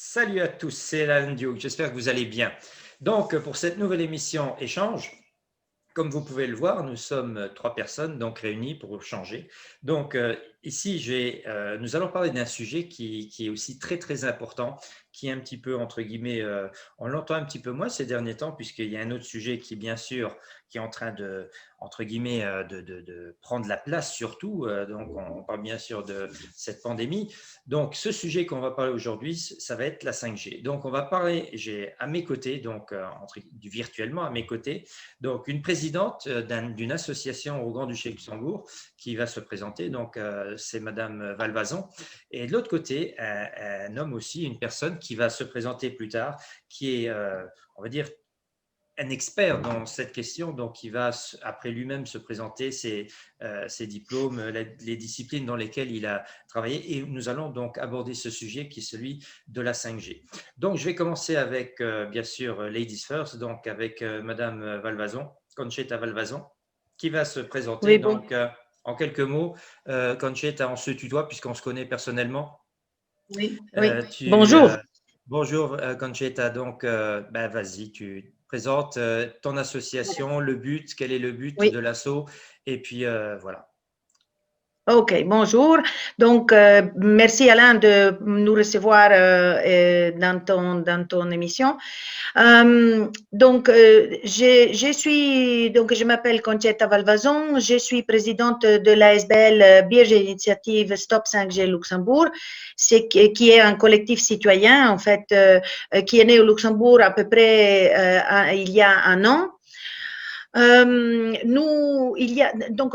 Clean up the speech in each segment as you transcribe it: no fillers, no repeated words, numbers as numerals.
Salut à tous, c'est Alan Duke, j'espère que vous allez bien. Donc, pour cette nouvelle émission Échange, comme vous pouvez le voir, nous sommes trois personnes donc réunies pour changer. Donc, ici, nous allons parler d'un sujet qui est aussi très, très important, qui est un petit peu, entre guillemets, on l'entend un petit peu moins ces derniers temps, puisqu'il y a un autre sujet qui, bien sûr, qui est en train de, entre guillemets, de prendre la place surtout. Donc, on parle bien sûr de cette pandémie. Donc, ce sujet qu'on va parler aujourd'hui, ça va être la 5G. Donc, on va parler, j'ai à mes côtés, donc virtuellement à mes côtés, donc une présidente d'une association au Grand-Duché de Luxembourg qui va se présenter. Donc, c'est Madame Valvazon. Et de l'autre côté, un homme aussi, une personne qui va se présenter plus tard, qui est, on va dire, un expert dans cette question, donc il va après lui-même se présenter ses diplômes, les disciplines dans lesquelles il a travaillé, et nous allons donc aborder ce sujet qui est celui de la 5G. Donc je vais commencer avec, bien sûr, Ladies First, donc avec Madame Valvazon, Concheta Valvazon, qui va se présenter. Oui, bon, Donc en quelques mots, Concheta, on se tutoie puisqu'on se connaît personnellement. oui, Euh, oui. tu, Bonjour. euh, Bonjour Concheta, donc vas-y, tu présentes ton association, le but, quel est le but de Oui. l'asso, et puis voilà. Ok, bonjour. Donc, merci Alain de nous recevoir dans ton émission. Je m'appelle Conchetta Valvazon, je suis présidente de l'ASBL Bierge Initiative Stop 5G Luxembourg, qui est un collectif citoyen, en fait, qui est né au Luxembourg à peu près il y a un an. Nous,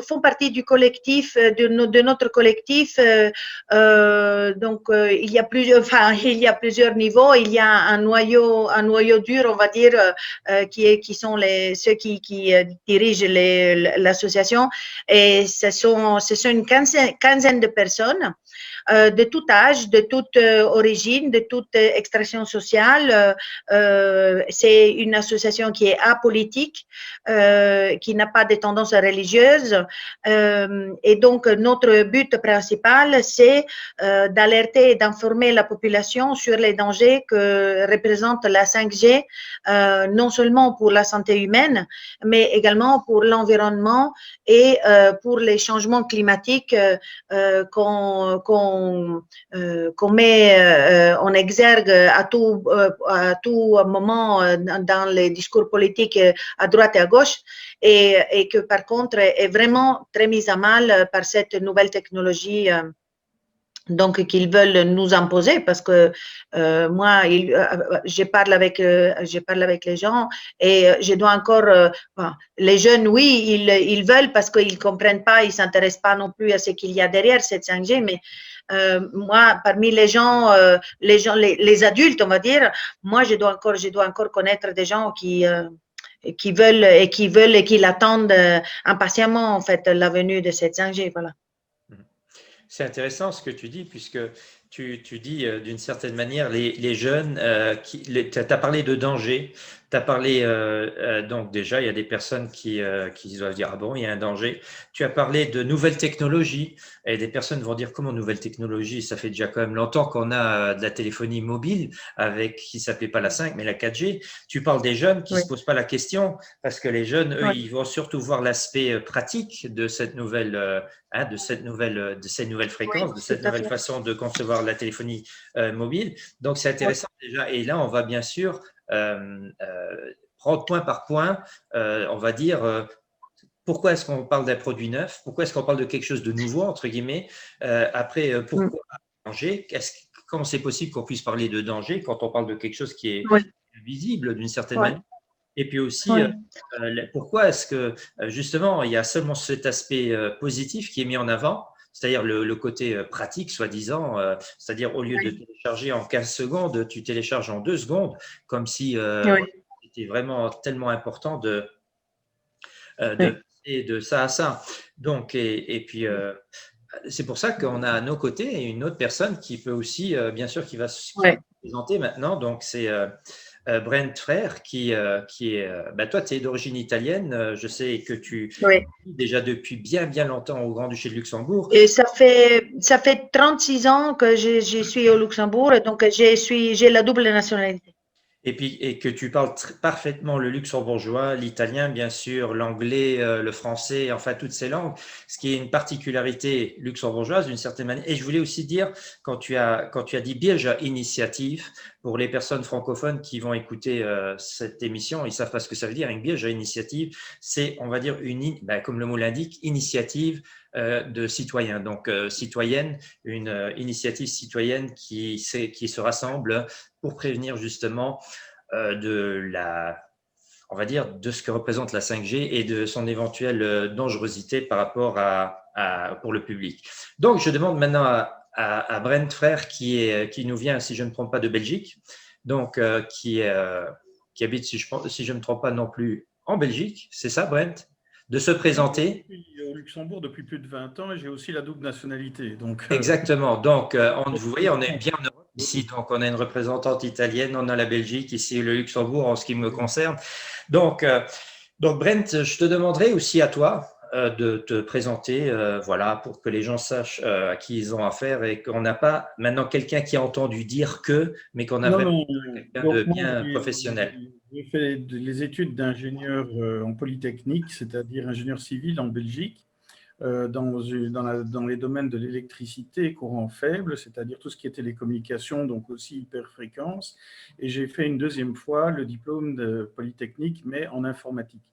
font partie du collectif, de notre collectif. Il y a plusieurs, enfin, il y a plusieurs niveaux. Il y a un noyau dur, on va dire, qui sont ceux qui dirigent l'association. Et ce sont une quinzaine de personnes. De tout âge, de toute origine, de toute extraction sociale. C'est une association qui est apolitique, qui n'a pas de tendance religieuse. Et donc, notre but principal, c'est d'alerter et d'informer la population sur les dangers que représente la 5G, non seulement pour la santé humaine, mais également pour l'environnement et pour les changements climatiques qu'on met en exergue à tout moment dans les discours politiques à droite et à gauche, et que par contre est vraiment très mise à mal par cette nouvelle technologie donc qu'ils veulent nous imposer, parce que moi je parle avec les gens, et je dois encore bon, les jeunes, oui, ils veulent parce qu'ils comprennent pas, ils s'intéressent pas non plus à ce qu'il y a derrière cette 5G, mais moi, parmi les gens, les adultes, on va dire, moi je dois encore connaître des gens qui veulent et qui l'attendent impatiemment, en fait, la venue de cette 5G, voilà. C'est intéressant ce que tu dis, puisque tu dis d'une certaine manière, les jeunes, tu as parlé de danger, tu as parlé, donc déjà, il y a des personnes qui doivent dire, ah bon, il y a un danger. Tu as parlé de nouvelles technologies, et des personnes vont dire, comment nouvelles technologies? Ça fait déjà quand même longtemps qu'on a de la téléphonie mobile, qui s'appelait pas la 5, mais la 4G. Tu parles des jeunes qui Oui, se posent pas la question, parce que les jeunes, eux, oui, ils vont surtout voir l'aspect pratique de cette nouvelle de ces nouvelles fréquences, oui, de tout cette à nouvelle fait. façon de concevoir la téléphonie mobile. Donc, c'est Oui, intéressant déjà. Et là, on va bien sûr prendre point par point, on va dire, pourquoi est-ce qu'on parle d'un produit neuf? Pourquoi est-ce qu'on parle de quelque chose de nouveau, entre guillemets? Après, mm, pourquoi danger? Comment c'est possible qu'on puisse parler de danger quand on parle de quelque chose qui est oui, visible d'une certaine oui, manière? Et puis aussi, oui, pourquoi est-ce que justement il y a seulement cet aspect positif qui est mis en avant, c'est-à-dire le côté pratique, soi-disant, c'est-à-dire au lieu de oui, télécharger en 15 secondes, tu télécharges en 2 secondes, comme si voilà, oui, c'était vraiment tellement important de oui, passer de ça à ça. Donc, et puis, c'est pour ça qu'on a à nos côtés une autre personne qui peut aussi, bien sûr, qui va oui, présenter maintenant. Donc, c'est Brent Frère, qui est, toi, tu es d'origine italienne. Je sais que tu Oui. vis déjà depuis bien, bien longtemps au Grand-Duché de Luxembourg. Et ça fait 36 ans que je suis au Luxembourg, et donc j'ai la double nationalité. Et puis, et que tu parles parfaitement le luxembourgeois, l'italien, bien sûr, l'anglais, le français, enfin toutes ces langues, ce qui est une particularité luxembourgeoise d'une certaine manière. Et je voulais aussi dire, quand tu as dit Bierge Initiative, pour les personnes francophones qui vont écouter cette émission, ils savent pas ce que ça veut dire. Une Bierge Initiative, c'est, on va dire, comme le mot l'indique, initiative de citoyens. Donc, citoyenne, une initiative citoyenne qui se rassemble pour prévenir justement on va dire, de ce que représente la 5G et de son éventuelle dangerosité par rapport pour le public. Donc, je demande maintenant à Brent Frère, qui nous vient, si je ne me trompe pas, de Belgique, donc qui habite, si je ne me trompe pas non plus, en Belgique. C'est ça, Brent? De se présenter. Je suis au Luxembourg depuis plus de 20 ans et j'ai aussi la double nationalité. Donc, Exactement. Donc, vous voyez, on est bien en Europe ici. Donc, on a une représentante italienne, on a la Belgique, ici le Luxembourg en ce qui me concerne. Donc, Brent, je te demanderai aussi à toi de te présenter, voilà, pour que les gens sachent à qui ils ont affaire et qu'on n'a pas maintenant quelqu'un qui a entendu dire que, mais qu'on a non, vraiment non. quelqu'un de Donc, moi, bien professionnel. j'ai fait les études d'ingénieur en polytechnique, c'est-à-dire ingénieur civil en Belgique, dans les domaines de l'électricité courant faible, c'est-à-dire tout ce qui est télécommunication, donc aussi hyperfréquence. Et j'ai fait une deuxième fois le diplôme de polytechnique, mais en informatique.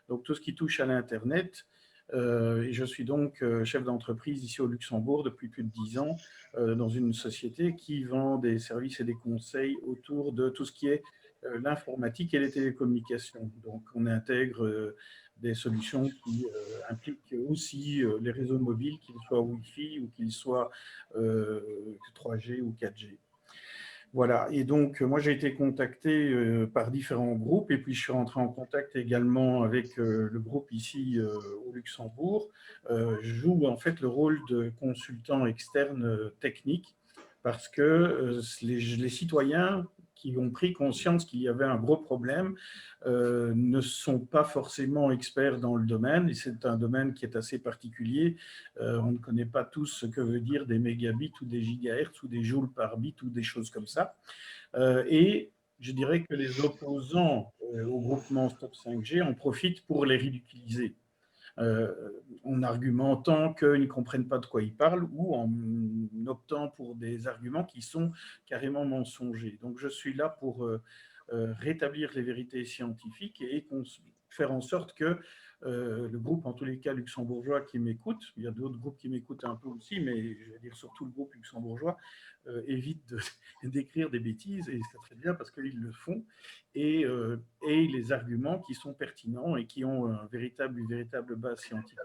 Donc tout ce qui touche à l'Internet. Et je suis donc chef d'entreprise ici au Luxembourg depuis plus de 10 ans dans une société qui vend des services et des conseils autour de tout ce qui est l'informatique et les télécommunications. Donc on intègre des solutions qui impliquent aussi les réseaux mobiles, qu'ils soient Wi-Fi ou qu'ils soient 3G ou 4G. Voilà, et donc moi j'ai été contacté par différents groupes et puis je suis rentré en contact également avec le groupe ici au Luxembourg. Je joue en fait le rôle de consultant externe technique parce que les citoyens qui ont pris conscience qu'il y avait un gros problème ne sont pas forcément experts dans le domaine et c'est un domaine qui est assez particulier. On ne connaît pas tous ce que veut dire des mégabits ou des gigahertz ou des joules par bit ou des choses comme ça. Et je dirais que les opposants au groupement Stop 5G en profitent pour les ridiculiser. En argumentant qu'ils ne comprennent pas de quoi ils parlent ou en optant pour des arguments qui sont carrément mensongers. Donc je suis là pour rétablir les vérités scientifiques et faire en sorte que le groupe, en tous les cas luxembourgeois, qui m'écoute, il y a d'autres groupes qui m'écoutent un peu aussi, mais je vais dire surtout le groupe luxembourgeois, évite d'écrire des bêtises, et c'est très bien parce qu'ils le font, et les arguments qui sont pertinents et qui ont une véritable base scientifique.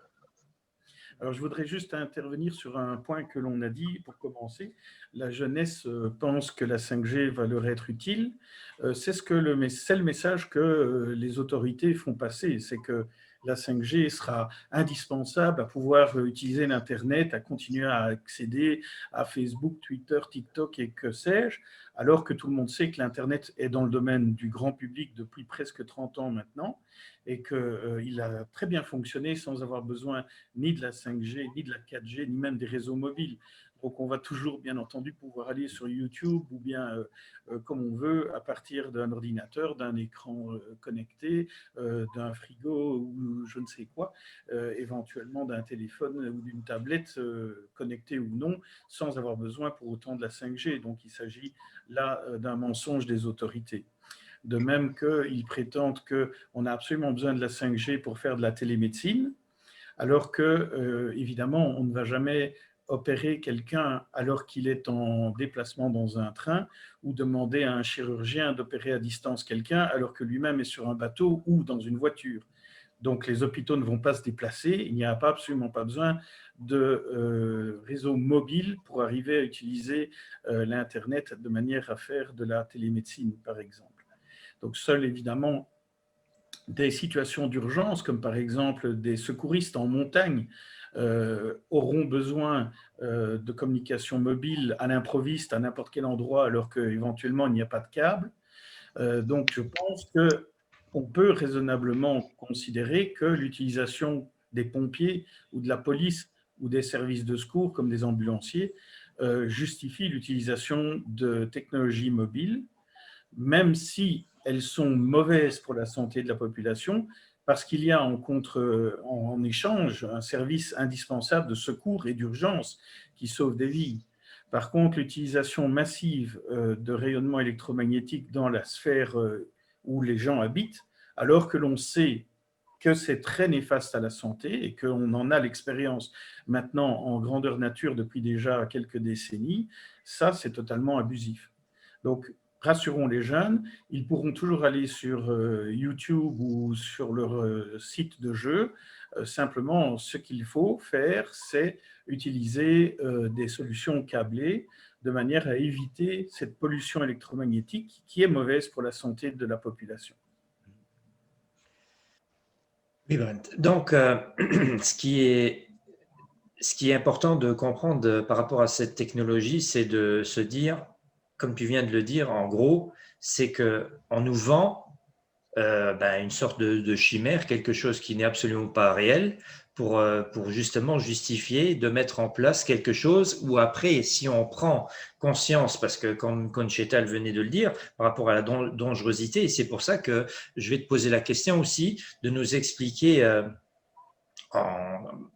Alors, je voudrais juste intervenir sur un point que l'on a dit pour commencer. La jeunesse pense que la 5G va leur être utile. C'est le message que les autorités font passer. C'est que la 5G sera indispensable à pouvoir utiliser l'Internet, à continuer à accéder à Facebook, Twitter, TikTok et que sais-je, alors que tout le monde sait que l'Internet est dans le domaine du grand public depuis presque 30 ans maintenant et qu'il a très bien fonctionné sans avoir besoin ni de la 5G, ni de la 4G, ni même des réseaux mobiles. Donc on va toujours, bien entendu, pouvoir aller sur YouTube ou bien comme on veut, à partir d'un ordinateur, d'un écran connecté, d'un frigo ou je ne sais quoi, éventuellement d'un téléphone ou d'une tablette connectée ou non, sans avoir besoin pour autant de la 5G. Donc il s'agit là d'un mensonge des autorités. De même qu'ils prétendent qu'on a absolument besoin de la 5G pour faire de la télémédecine, alors que, évidemment, on ne va jamais opérer quelqu'un alors qu'il est en déplacement dans un train ou demander à un chirurgien d'opérer à distance quelqu'un alors que lui-même est sur un bateau ou dans une voiture. Donc les hôpitaux ne vont pas se déplacer, il n'y a absolument pas besoin de réseau mobile pour arriver à utiliser l'Internet de manière à faire de la télémédecine, par exemple. Donc seuls, évidemment, des situations d'urgence, comme par exemple des secouristes en montagne, auront besoin de communication mobile à l'improviste à n'importe quel endroit alors qu'éventuellement il n'y a pas de câble. Donc, je pense qu'on peut raisonnablement considérer que l'utilisation des pompiers ou de la police ou des services de secours comme des ambulanciers justifie l'utilisation de technologies mobiles, même si elles sont mauvaises pour la santé de la population, parce qu'il y a en échange un service indispensable de secours et d'urgence qui sauve des vies. Par contre, l'utilisation massive de rayonnement électromagnétique dans la sphère où les gens habitent, alors que l'on sait que c'est très néfaste à la santé et qu'on en a l'expérience maintenant en grandeur nature depuis déjà quelques décennies, ça, c'est totalement abusif. Donc, rassurons les jeunes, ils pourront toujours aller sur YouTube ou sur leur site de jeu. Simplement, ce qu'il faut faire, c'est utiliser des solutions câblées de manière à éviter cette pollution électromagnétique qui est mauvaise pour la santé de la population. Oui, Brent. Donc, ce qui est important de comprendre par rapport à cette technologie, c'est de se dire, comme tu viens de le dire, en gros, c'est qu'on nous vend une sorte de chimère, quelque chose qui n'est absolument pas réel, pour justement justifier de mettre en place quelque chose où après, si on prend conscience, parce que comme Concheta venait de le dire, par rapport à la dangerosité, et c'est pour ça que je vais te poser la question aussi, de nous expliquer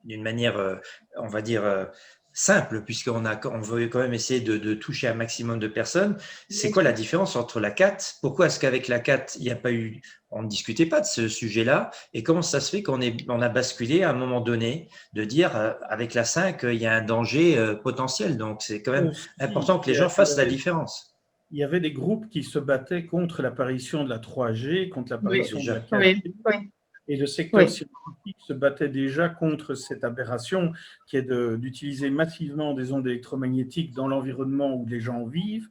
d'une manière, on va dire, simple, puisqu'on veut quand même essayer de toucher un maximum de personnes. C'est quoi la différence entre la 4 ? Pourquoi est-ce qu'avec la 4, il n'y a pas eu, on ne discutait pas de ce sujet-là, et comment ça se fait qu'on a basculé à un moment donné de dire avec la 5, il y a un danger potentiel. Donc c'est quand même important que les gens fassent la différence. Il y avait des groupes qui se battaient contre l'apparition de la 3G, contre l'apparition de la 4G. Et le secteur scientifique se battait déjà contre cette aberration qui est d'utiliser massivement des ondes électromagnétiques dans l'environnement où les gens vivent,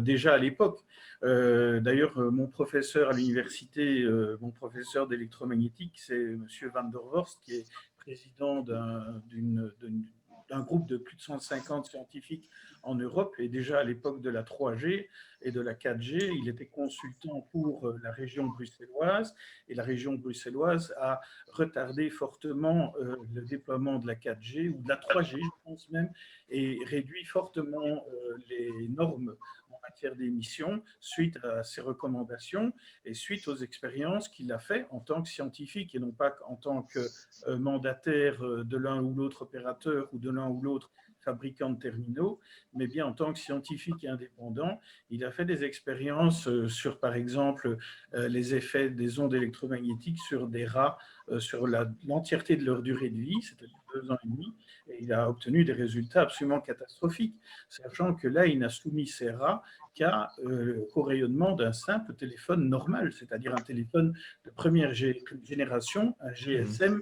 déjà à l'époque. D'ailleurs, mon professeur à l'université, mon professeur d'électromagnétique, c'est M. Van der Worst, qui est président d'un groupe de plus de 150 scientifiques en Europe, et déjà à l'époque de la 3G et de la 4G, il était consultant pour la région bruxelloise, et la région bruxelloise a retardé fortement le déploiement de la 4G, ou de la 3G, je pense même, et réduit fortement les normes en matière d'émissions suite à ces recommandations et suite aux expériences qu'il a fait en tant que scientifique et non pas en tant que mandataire de l'un ou l'autre opérateur ou de l'un ou l'autre fabricant de terminaux, mais bien en tant que scientifique et indépendant. Il a fait des expériences sur, par exemple, les effets des ondes électromagnétiques sur des rats sur l'entièreté de leur durée de vie, c'est-à-dire 2 ans et demi, et il a obtenu des résultats absolument catastrophiques, sachant que là, il n'a soumis ces rats qu'au rayonnement d'un simple téléphone normal, c'est-à-dire un téléphone de première génération, un GSM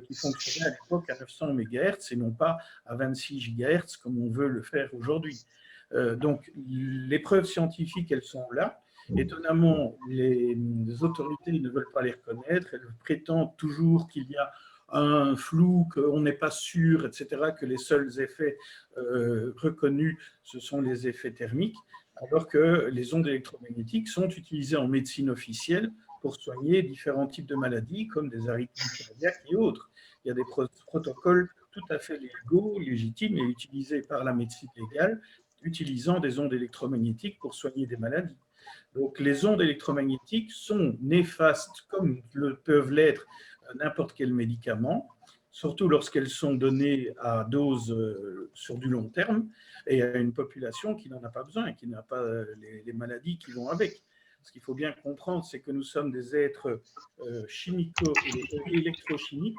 qui fonctionnait à l'époque à 900 MHz et non pas à 26 GHz comme on veut le faire aujourd'hui. Donc, les preuves scientifiques, elles sont là. Étonnamment, les autorités ne veulent pas les reconnaître. Elles prétendent toujours qu'il y a un flou, qu'on n'est pas sûr, etc., que les seuls effets reconnus, ce sont les effets thermiques, alors que les ondes électromagnétiques sont utilisées en médecine officielle pour soigner différents types de maladies, comme des arythmies cardiaques et autres. Il y a des protocoles tout à fait légaux, légitimes et utilisés par la médecine légale, utilisant des ondes électromagnétiques pour soigner des maladies. Donc, les ondes électromagnétiques sont néfastes comme peuvent l'être n'importe quel médicament, surtout lorsqu'elles sont données à dose sur du long terme et à une population qui n'en a pas besoin et qui n'a pas les maladies qui vont avec. Ce qu'il faut bien comprendre, c'est que nous sommes des êtres chimico-électrochimiques,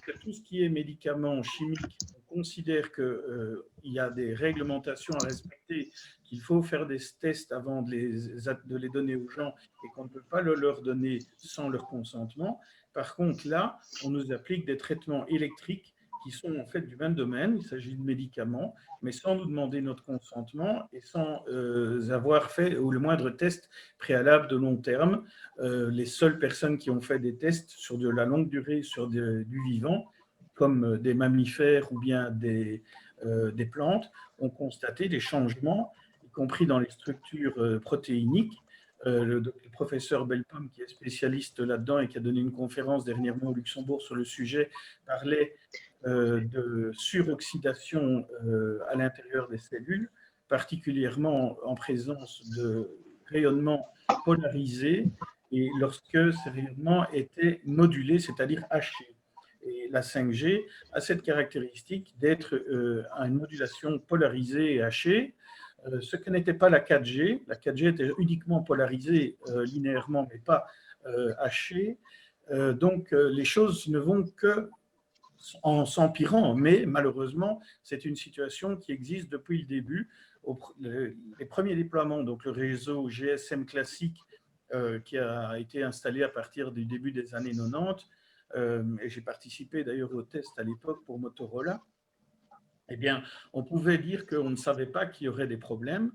que tout ce qui est médicaments chimiques, on considère qu'il y a des réglementations à respecter, qu'il faut faire des tests avant de les donner aux gens et qu'on ne peut pas le leur donner sans leur consentement. Par contre, là, on nous applique des traitements électriques qui sont en fait du même domaine. Il s'agit de médicaments, mais sans nous demander notre consentement et sans avoir fait ou le moindre test préalable de long terme. Les seules personnes qui ont fait des tests sur de la longue durée sur du vivant, comme des mammifères ou bien des plantes, ont constaté des changements, y compris dans les structures protéiniques, le professeur Belpomme, qui est spécialiste là-dedans et qui a donné une conférence dernièrement au Luxembourg sur le sujet, parlait de suroxydation à l'intérieur des cellules, particulièrement en présence de rayonnements polarisés et lorsque ces rayonnements étaient modulés, c'est-à-dire hachés. Et la 5G a cette caractéristique d'être à une modulation polarisée et hachée, ce que n'était pas la 4G. La 4G était uniquement polarisée linéairement, mais pas hachée. Donc, les choses ne vont que en s'empirant, mais malheureusement, c'est une situation qui existe depuis le début. Les premiers déploiements, donc le réseau GSM classique qui a été installé à partir du début des années 90, et j'ai participé d'ailleurs au test à l'époque pour Motorola, eh bien, on pouvait dire qu'on ne savait pas qu'il y aurait des problèmes,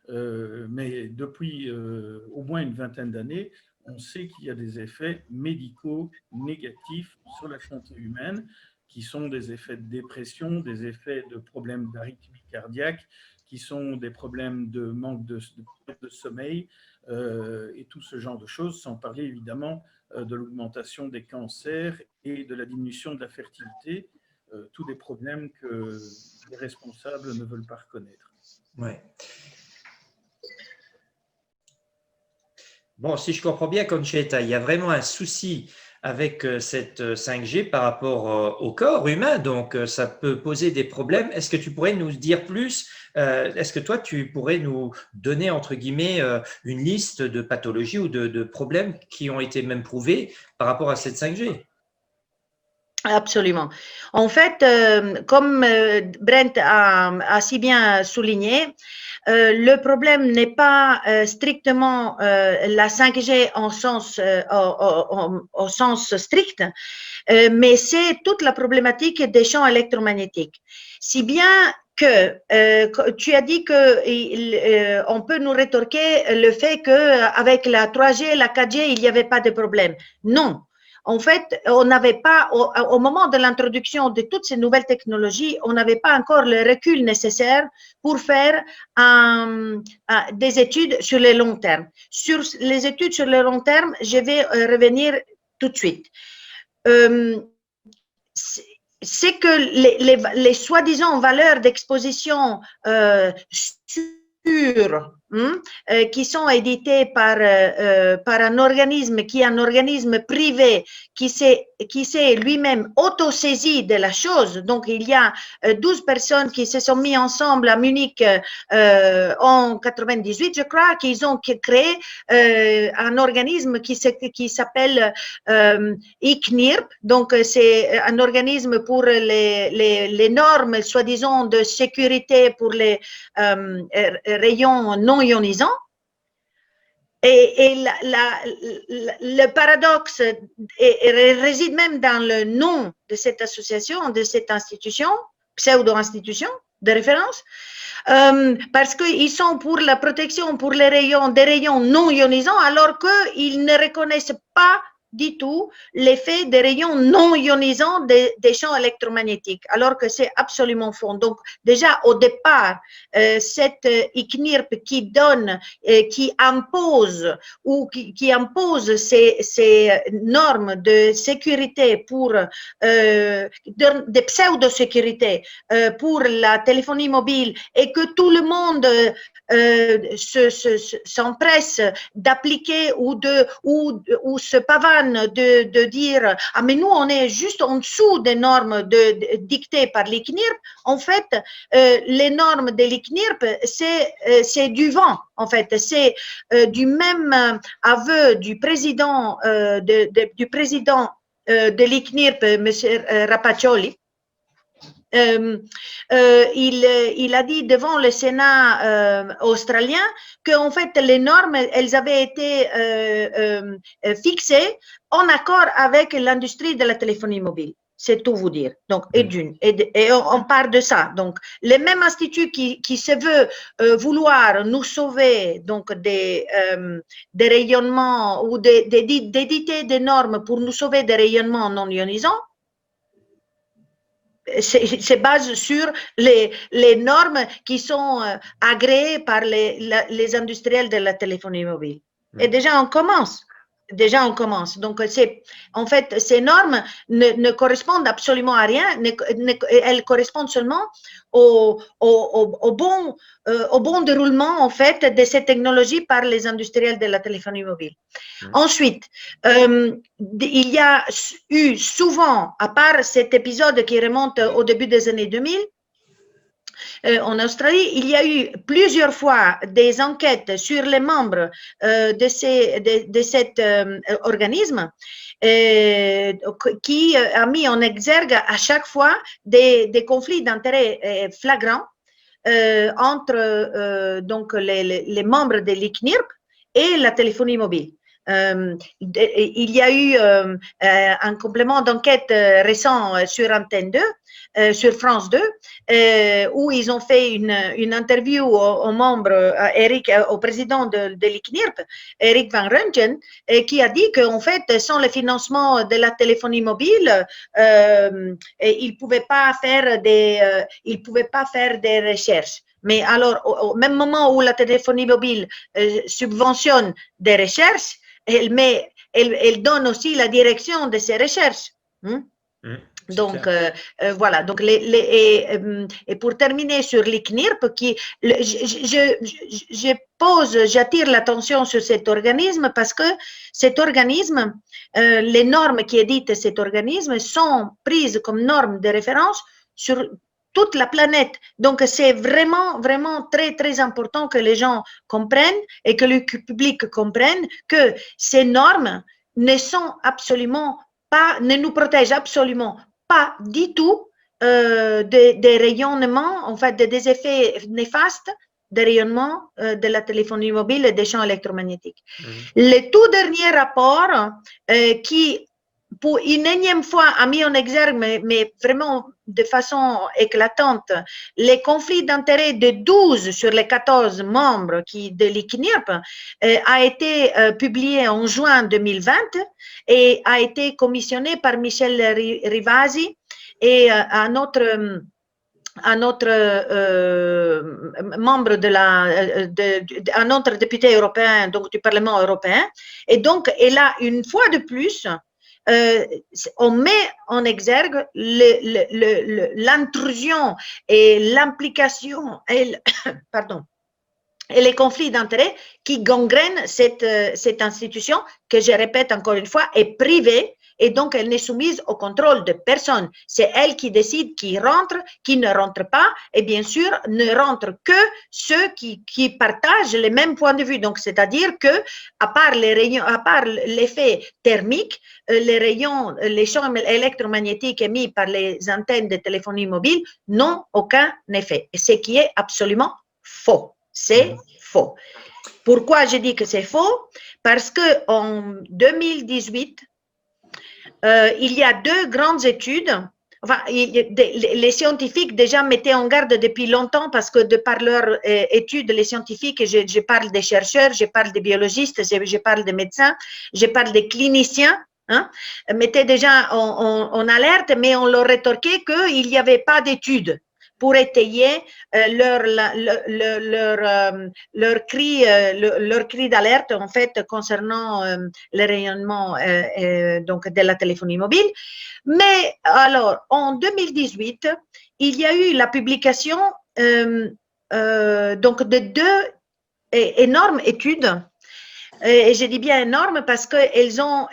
mais depuis au moins une vingtaine d'années, on sait qu'il y a des effets médicaux négatifs sur la santé humaine, qui sont des effets de dépression, des effets de problèmes d'arythmie cardiaque, qui sont des problèmes de manque de sommeil et tout ce genre de choses, sans parler évidemment de l'augmentation des cancers et de la diminution de la fertilité, tous des problèmes que les responsables ne veulent pas reconnaître. Ouais. Bon, si je comprends bien, Concheta, il y a vraiment un souci avec cette 5G par rapport au corps humain, donc ça peut poser des problèmes. Est-ce que tu pourrais nous dire plus? Est-ce que toi, tu pourrais nous donner, entre guillemets, une liste de pathologies ou de problèmes qui ont été même prouvés par rapport à cette 5G? Absolument. En fait, comme Brent a si bien souligné, le problème n'est pas strictement la 5G au sens strict, mais c'est toute la problématique des champs électromagnétiques. Si bien que tu as dit que on peut nous rétorquer le fait qu'avec la 3G, la 4G, il n'y avait pas de problème. Non. En fait, on n'avait pas, au moment de l'introduction de toutes ces nouvelles technologies, on n'avait pas encore le recul nécessaire pour faire des études sur le long terme. Sur les études sur le long terme, je vais revenir tout de suite. C'est que les soi-disant valeurs d'exposition sûres qui sont éditées par un organisme qui est un organisme privé qui s'est lui-même autosaisi de la chose. Donc, il y a 12 personnes qui se sont mis ensemble à Munich en 98, je crois, qu'ils ont créé un organisme qui s'appelle ICNIRP. Donc, c'est un organisme pour les normes, soi-disant, de sécurité pour les rayons non ionisants. Et le paradoxe réside même dans le nom de cette association, de cette institution, pseudo-institution de référence, parce qu'ils sont pour la protection pour des rayons non ionisants, alors qu'ils ne reconnaissent pas du tout l'effet des rayons non ionisants des champs électromagnétiques, alors que c'est absolument faux. Donc, déjà, au départ, cette ICNIRP qui donne, qui impose ou qui impose ces normes de sécurité pour, de pseudo-sécurité pour la téléphonie mobile et que tout le monde s'empresse d'appliquer ou se pavane de dire « Ah, mais nous, on est juste en dessous des normes dictées par l'ICNIRP ». En fait, les normes de l'ICNIRP, c'est du vent, en fait. C'est du même aveu du président de l'ICNIRP, M. Rapaccioli. Il a dit devant le Sénat australien qu'en fait les normes, elles avaient été fixées en accord avec l'industrie de la téléphonie mobile. C'est tout vous dire. Donc, et on part de ça. Donc, le même institut qui se veut vouloir nous sauver donc des rayonnements ou d'éditer des normes pour nous sauver des rayonnements non ionisants, se base sur les normes qui sont agréées par les industriels de la téléphonie mobile. Et déjà, on commence. Déjà, on commence. Donc, en fait, ces normes ne correspondent absolument à rien. Elles correspondent seulement au bon déroulement, en fait, de ces technologies par les industriels de la téléphonie mobile. Ensuite, il y a eu souvent, à part cet épisode qui remonte au début des années 2000, en Australie, il y a eu plusieurs fois des enquêtes sur les membres de cet organisme qui a mis en exergue à chaque fois des conflits d'intérêts flagrants entre donc les membres de l'ICNIRP et la téléphonie mobile. Il y a eu un complément d'enquête récent sur Antenne 2, sur France 2, où ils ont fait une interview au membre, au président de l'ICNIRP, Eric Van Röntgen, qui a dit qu'en fait, sans le financement de la téléphonie mobile, ils ne pouvaient pas faire des recherches. Mais alors, au même moment où la téléphonie mobile subventionne des recherches, elle donne aussi la direction de ces recherches. Donc, voilà. Donc, et pour terminer sur l'ICNIRP, j'attire l'attention sur cet organisme parce que cet organisme, les normes qui éditent cet organisme sont prises comme normes de référence sur toute la planète. Donc, c'est vraiment, vraiment très, très important que les gens comprennent et que le public comprenne que ces normes ne nous protègent absolument pas du tout des rayonnements, en fait, des effets néfastes des rayonnements de la téléphonie mobile et des champs électromagnétiques. Le tout dernier rapport qui, pour une énième fois, a mis en exergue, mais vraiment de façon éclatante, les conflits d'intérêts de 12 sur les 14 membres de l'ICNIRP a été publié en juin 2020 et a été commissionné par Michel Rivasi et un autre membre un autre député européen, donc du Parlement européen. Et donc, et là, une fois de plus, on met en exergue l'intrusion et l'implication et les conflits d'intérêts qui gangrènent cette institution que, je répète encore une fois, est privée et donc elle n'est soumise au contrôle de personne. C'est elle qui décide qui rentre, qui ne rentre pas et bien sûr ne rentrent que ceux qui partagent les mêmes points de vue. Donc, c'est-à-dire que, à part l'effet thermique, les champs électromagnétiques émis par les antennes de téléphonie mobile n'ont aucun effet. Et ce qui est absolument faux. C'est faux. Pourquoi je dis que c'est faux? Parce qu'en 2018, il y a deux grandes études. Enfin, les scientifiques déjà mettaient en garde depuis longtemps parce que de par leurs études, les scientifiques, je parle des chercheurs, je parle des biologistes, je parle des médecins, je parle des cliniciens, mettaient déjà en alerte, mais on leur rétorquait qu'il n'y avait pas d'études pour étayer leur cri d'alerte en fait concernant le rayonnement donc de la téléphonie mobile. Mais alors en 2018, il y a eu la publication donc de deux énormes études. Et je dis bien énormes parce qu'elles ont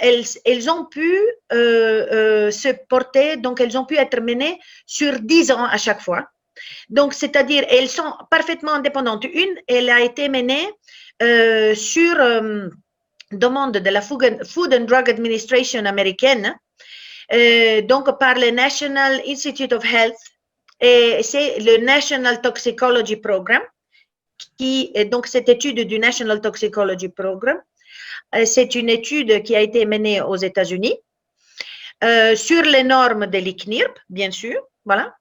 pu se porter, donc elles ont pu être menées sur 10 ans à chaque fois. Donc, c'est-à-dire, elles sont parfaitement indépendantes. Une, elle a été menée sur demande de la Food and Drug Administration américaine, donc par le National Institute of Health, et c'est le National Toxicology Program, qui est donc cette étude du National Toxicology Program. C'est une étude qui a été menée aux États-Unis sur les normes de l'ICNIRP, bien sûr, voilà.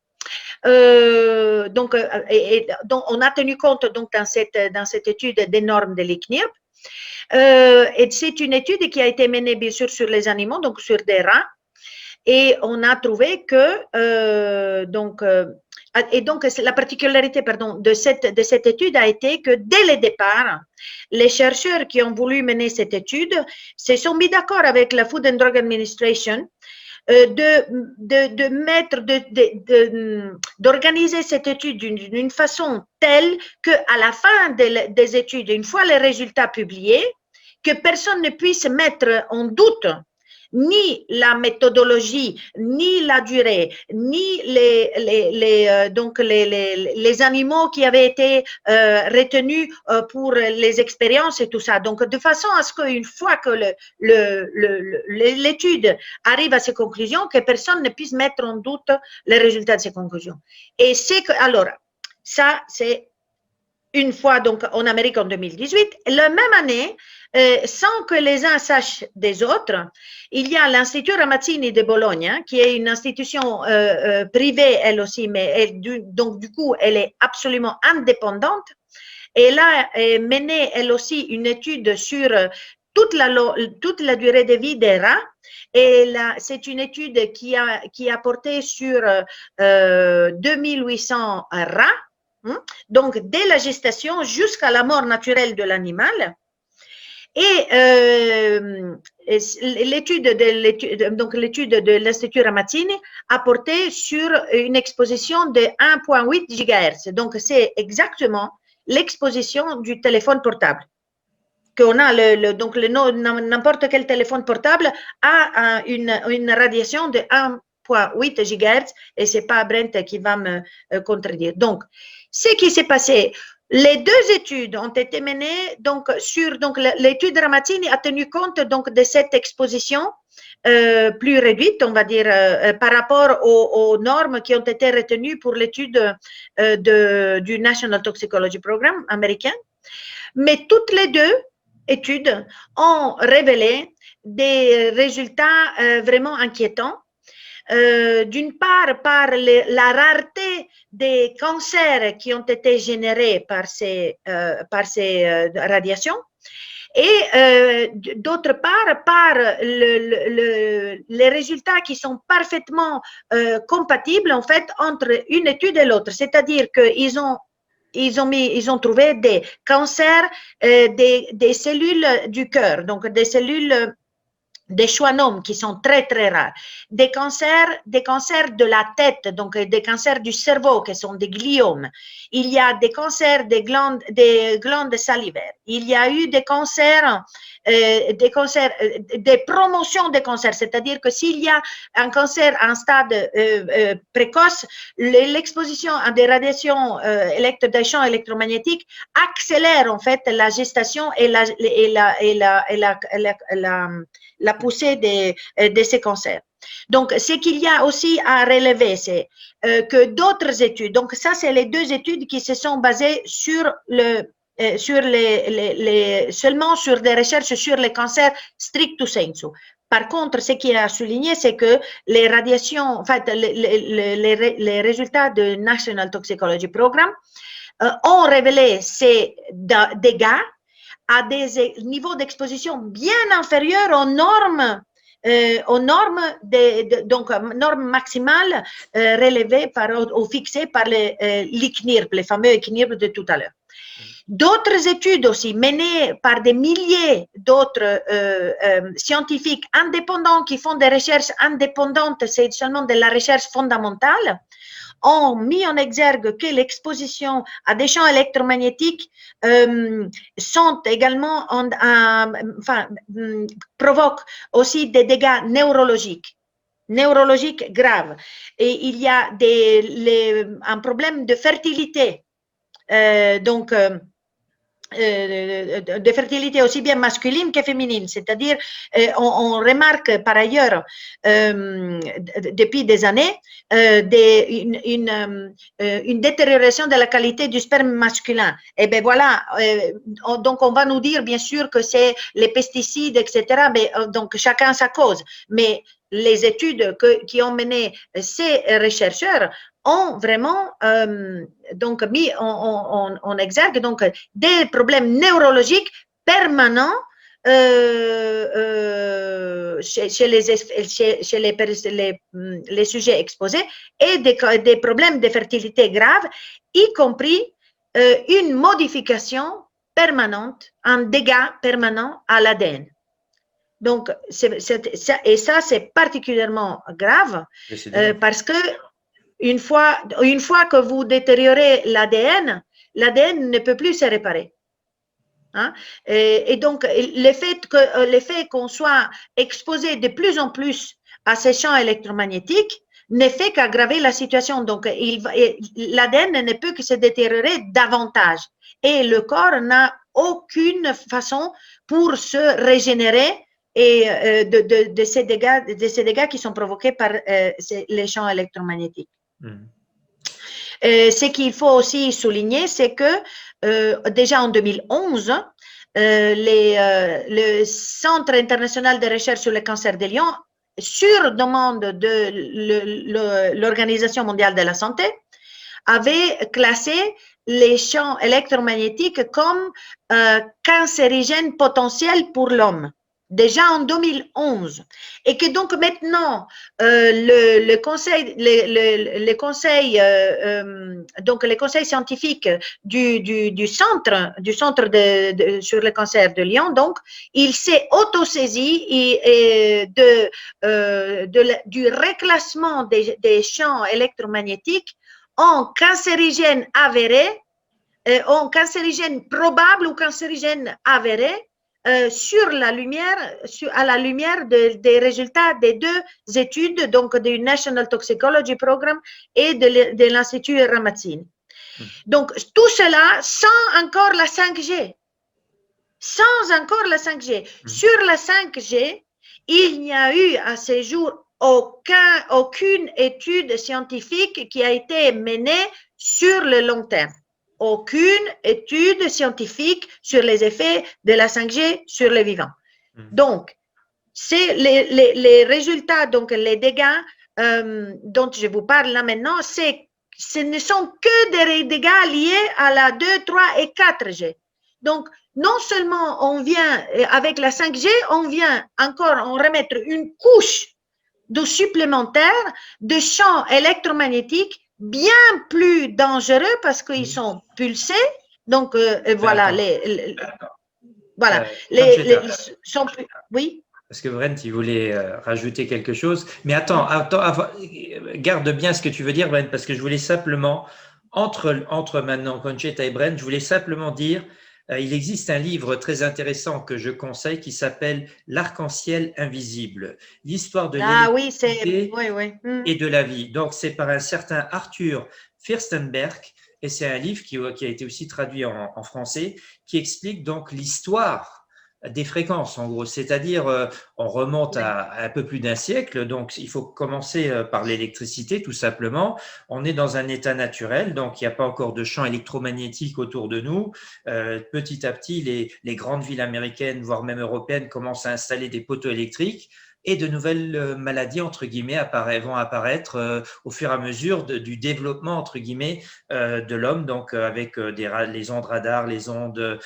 Donc, on a tenu compte donc dans cette étude des normes de l'ICNIRP. Et c'est une étude qui a été menée bien sûr sur les animaux, donc sur des rats. Et on a trouvé que et donc la particularité, pardon, de cette étude a été que dès le départ, les chercheurs qui ont voulu mener cette étude se sont mis d'accord avec la Food and Drug Administration d'organiser cette étude d'une façon telle qu'à la fin des études, une fois les résultats publiés, que personne ne puisse mettre en doute ni la méthodologie, ni la durée, ni les animaux qui avaient été retenus pour les expériences et tout ça. Donc, de façon à ce qu'une fois que l'étude arrive à ses conclusions, que personne ne puisse mettre en doute les résultats de ces conclusions. Et c'est que, alors, ça, c'est une fois donc en Amérique en 2018. La même année, sans que les uns sachent des autres, il y a l'Institut Ramazzini de Bologne, qui est une institution privée elle aussi, mais donc du coup, elle est absolument indépendante. Et là, menée elle aussi une étude sur toute la durée de vie des rats. Et là, c'est une étude qui a porté sur 2800 rats. Donc, dès la gestation jusqu'à la mort naturelle de l'animal. Et l'étude de l'Institut Ramazzini a porté sur une exposition de 1,8 GHz. Donc, c'est exactement l'exposition du téléphone portable. Qu'on a n'importe quel téléphone portable a une radiation de 1,8 GHz et c'est pas Brent qui va me contredire. Donc, ce qui s'est passé, les deux études ont été menées l'étude Ramazzini a tenu compte donc de cette exposition plus réduite, on va dire, par rapport aux normes qui ont été retenues pour l'étude du National Toxicology Program américain. Mais toutes les deux études ont révélé des résultats vraiment inquiétants. D'une part, par la rareté des cancers qui ont été générés par ces radiations, et d'autre part, par les résultats qui sont parfaitement compatibles en fait entre une étude et l'autre. C'est-à-dire qu'ils ont trouvé des cancers des cellules du cœur, donc des cellules des schwannomes qui sont très très rares, des cancers de la tête, donc des cancers du cerveau qui sont des gliomes. Il y a des cancers des glandes salivaires. Il y a eu des cancers, des promotions de cancers, c'est-à-dire que s'il y a un cancer à un stade précoce, l'exposition à des radiations des champs électromagnétiques accélère en fait la gestation et la poussée de ces cancers. Donc, ce qu'il y a aussi à relever, c'est que d'autres études, donc ça, c'est les deux études qui se sont basées seulement sur des recherches sur les cancers stricto sensu. Par contre, ce qui est à souligner, c'est que les radiations, en fait, les résultats du National Toxicology Program ont révélé ces dégâts à des niveaux d'exposition bien inférieurs aux normes donc normes maximales relevées ou fixées par l'ICNIRP, les fameux ICNIRP de tout à l'heure. D'autres études aussi menées par des milliers d'autres scientifiques indépendants qui font des recherches indépendantes, c'est seulement de la recherche fondamentale, ont mis en exergue que l'exposition à des champs électromagnétiques sont également, provoquent aussi des dégâts neurologiques graves. Et il y a un problème de fertilité, de fertilité aussi bien masculine que féminine, c'est-à-dire on remarque par ailleurs depuis des années une détérioration de la qualité du sperme masculin. Et bien voilà, donc on va nous dire bien sûr que c'est les pesticides, etc. Mais donc chacun sa cause. Mais les études qui ont mené ces chercheurs ont vraiment donc mis en exergue donc des problèmes neurologiques permanents les sujets exposés et des problèmes de fertilité graves, y compris une modification permanente, un dégât permanent à l'ADN. Donc, et ça, c'est particulièrement grave parce que une fois que vous détériorez l'ADN, l'ADN ne peut plus se réparer. Hein? Et donc, le fait qu'on soit exposé de plus en plus à ces champs électromagnétiques ne fait qu'aggraver la situation. Donc, l'ADN ne peut que se détériorer davantage. Et le corps n'a aucune façon pour se régénérer et de ces dégâts qui sont provoqués par les champs électromagnétiques. Ce qu'il faut aussi souligner, c'est que déjà en 2011, le Centre international de recherche sur le cancer des lions, sur demande de l'Organisation mondiale de la santé, avait classé les champs électromagnétiques comme cancérigènes potentiels pour l'homme, déjà en 2011, et que donc maintenant le conseil scientifique du centre sur le cancer de Lyon, donc il s'est autosaisi du reclassement des champs électromagnétiques en cancérigènes avérés, en cancérigènes probables ou cancérigènes avérés, à la lumière des résultats des deux études, donc du National Toxicology Program et de l'Institut Ramazzini. Donc, tout cela sans encore la 5G. Sans encore la 5G. Sur la 5G, il n'y a eu à ce jour aucune étude scientifique qui a été menée sur le long terme. Aucune étude scientifique sur les effets de la 5G sur les vivants. Donc, c'est les résultats, donc les dégâts dont je vous parle là maintenant, ce ne sont que des dégâts liés à la 2, 3 et 4G. Donc, non seulement on vient, avec la 5G, on vient encore en remettre une couche de supplémentaire de champs électromagnétiques bien plus dangereux parce qu'ils sont pulsés. Donc, voilà, oui. Parce que Brent, il voulait rajouter quelque chose. Mais attends, garde bien ce que tu veux dire, Brent, parce que je voulais simplement, entre maintenant Concheta et Brent, je voulais simplement dire, il existe un livre très intéressant que je conseille qui s'appelle L'arc-en-ciel invisible, l'histoire de l'électricité et de la vie. Donc, c'est par un certain Arthur Firstenberg, et c'est un livre qui a été aussi traduit en français, qui explique donc l'histoire des fréquences, en gros. C'est-à-dire, on remonte à un peu plus d'un siècle, donc il faut commencer par l'électricité, tout simplement. On est dans un état naturel, donc il n'y a pas encore de champs électromagnétiques autour de nous. Petit à petit, les grandes villes américaines, voire même européennes, commencent à installer des poteaux électriques. Et de nouvelles maladies, entre guillemets, vont apparaître au fur et à mesure du développement, entre guillemets, de l'homme, donc avec les ondes radar, les ondes,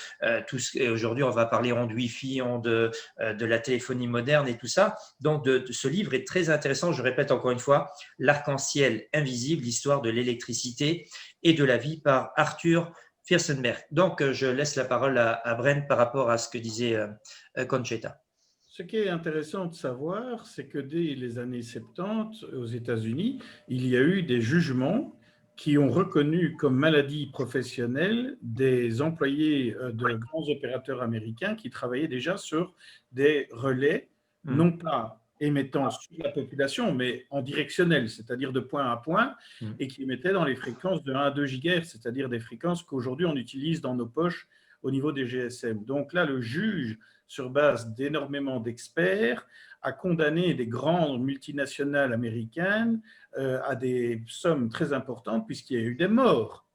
aujourd'hui on va parler ondes Wi-Fi, ondes de la téléphonie moderne et tout ça. Donc ce livre est très intéressant, je répète encore une fois, L'arc-en-ciel invisible, l'histoire de l'électricité et de la vie par Arthur Firstenberg. Donc je laisse la parole à Brent par rapport à ce que disait Concheta. Ce qui est intéressant de savoir, c'est que dès les années 70, aux États-Unis, il y a eu des jugements qui ont reconnu comme maladie professionnelle des employés de grands opérateurs américains qui travaillaient déjà sur des relais, non pas émettant sur la population, mais en directionnel, c'est-à-dire de point à point, et qui émettaient dans les fréquences de 1 à 2 GHz, c'est-à-dire des fréquences qu'aujourd'hui on utilise dans nos poches au niveau des GSM. Donc là, le juge, sur base d'énormément d'experts, a condamné des grandes multinationales américaines à des sommes très importantes puisqu'il y a eu des morts.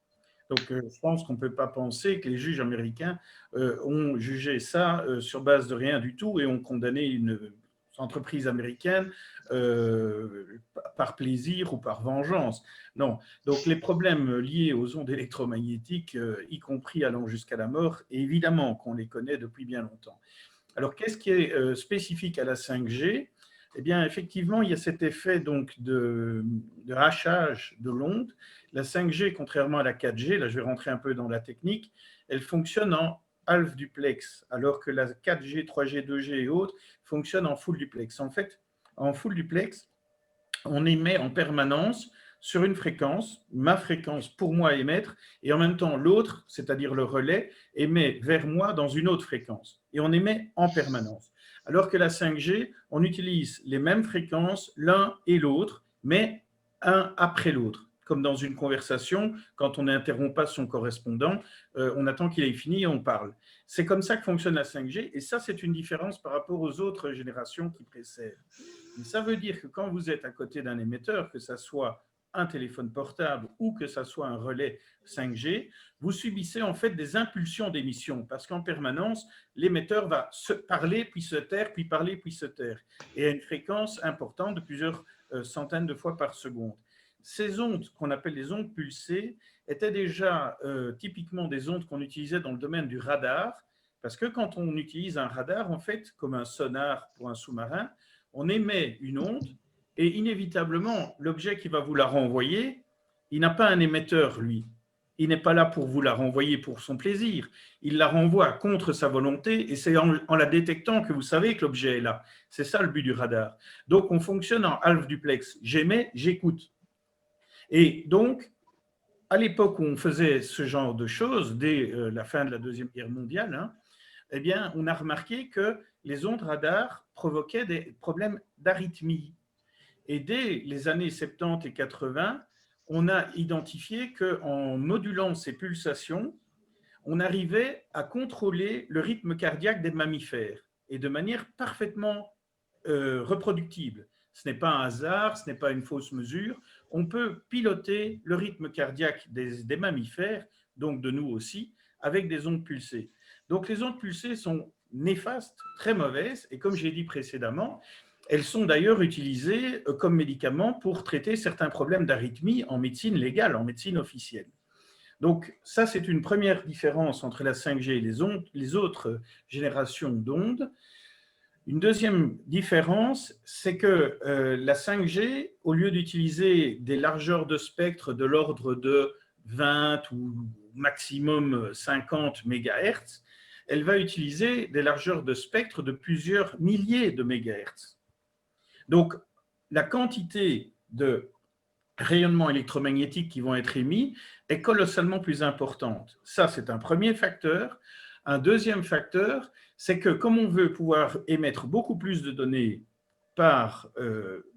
Donc je pense qu'on ne peut pas penser que les juges américains ont jugé ça sur base de rien du tout et ont condamné une entreprise américaine par plaisir ou par vengeance. Non. Donc les problèmes liés aux ondes électromagnétiques, y compris allant jusqu'à la mort, évidemment qu'on les connaît depuis bien longtemps. Alors, qu'est-ce qui est spécifique à la 5G? Eh bien, effectivement, il y a cet effet donc, de hachage de l'onde. La 5G, contrairement à la 4G, là je vais rentrer un peu dans la technique, elle fonctionne en half duplex, alors que la 4G, 3G, 2G et autres fonctionnent en full duplex. En fait, en full duplex, on émet en permanence sur une fréquence, ma fréquence pour moi émettre, et en même temps l'autre, c'est-à-dire le relais, émet vers moi dans une autre fréquence. Et on émet en permanence. Alors que la 5G, on utilise les mêmes fréquences l'un et l'autre, mais un après l'autre. Comme dans une conversation, quand on n'interrompt pas son correspondant, on attend qu'il ait fini et on parle. C'est comme ça que fonctionne la 5G, et ça, c'est une différence par rapport aux autres générations qui précèdent. Mais ça veut dire que quand vous êtes à côté d'un émetteur, que ce soit un téléphone portable ou que ce soit un relais 5G, vous subissez en fait des impulsions d'émission parce qu'en permanence, l'émetteur va se parler, puis se taire, puis parler, puis se taire, et à une fréquence importante de plusieurs centaines de fois par seconde. Ces ondes, qu'on appelle les ondes pulsées, étaient déjà typiquement des ondes qu'on utilisait dans le domaine du radar, parce que quand on utilise un radar, en fait, comme un sonar pour un sous-marin, on émet une onde et inévitablement, l'objet qui va vous la renvoyer, il n'a pas un émetteur, lui. Il n'est pas là pour vous la renvoyer pour son plaisir. Il la renvoie contre sa volonté et c'est en la détectant que vous savez que l'objet est là. C'est ça le but du radar. Donc, on fonctionne en half duplex. J'émets, j'écoute. Et donc, à l'époque où on faisait ce genre de choses, dès la fin de la Deuxième Guerre mondiale, eh bien, on a remarqué que les ondes radar provoquaient des problèmes d'arythmie. Et dès les années 70 et 80, on a identifié qu'en modulant ces pulsations, on arrivait à contrôler le rythme cardiaque des mammifères et de manière parfaitement reproductible. Ce n'est pas un hasard, ce n'est pas une fausse mesure. On peut piloter le rythme cardiaque des mammifères, donc de nous aussi, avec des ondes pulsées. Donc les ondes pulsées sont néfastes, très mauvaises, et comme j'ai dit précédemment, elles sont d'ailleurs utilisées comme médicaments pour traiter certains problèmes d'arythmie en médecine légale, en médecine officielle. Donc ça, c'est une première différence entre la 5G et les autres générations d'ondes. Une deuxième différence, c'est que la 5G, au lieu d'utiliser des largeurs de spectre de l'ordre de 20 ou maximum 50 MHz, elle va utiliser des largeurs de spectre de plusieurs milliers de mégahertz. Donc, la quantité de rayonnements électromagnétiques qui vont être émis est colossalement plus importante. Ça, c'est un premier facteur. Un deuxième facteur, c'est que comme on veut pouvoir émettre beaucoup plus de données par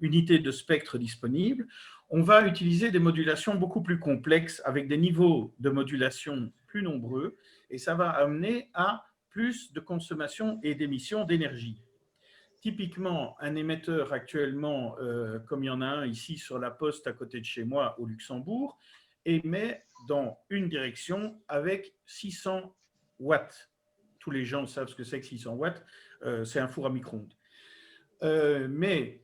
unité de spectre disponible, on va utiliser des modulations beaucoup plus complexes avec des niveaux de modulation plus nombreux et ça va amener à plus de consommation et d'émission d'énergie. Typiquement, un émetteur actuellement, comme il y en a un ici sur la poste à côté de chez moi au Luxembourg, émet dans une direction avec 600 watts. Tous les gens savent ce que c'est que 600 watts, c'est un four à micro-ondes. Mais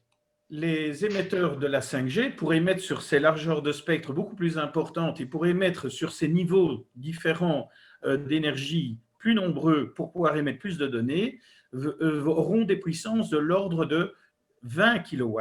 les émetteurs de la 5G, pour émettre sur ces largeurs de spectre beaucoup plus importantes et pour émettre sur ces niveaux différents d'énergie plus nombreux pour pouvoir émettre plus de données, auront des puissances de l'ordre de 20 kW.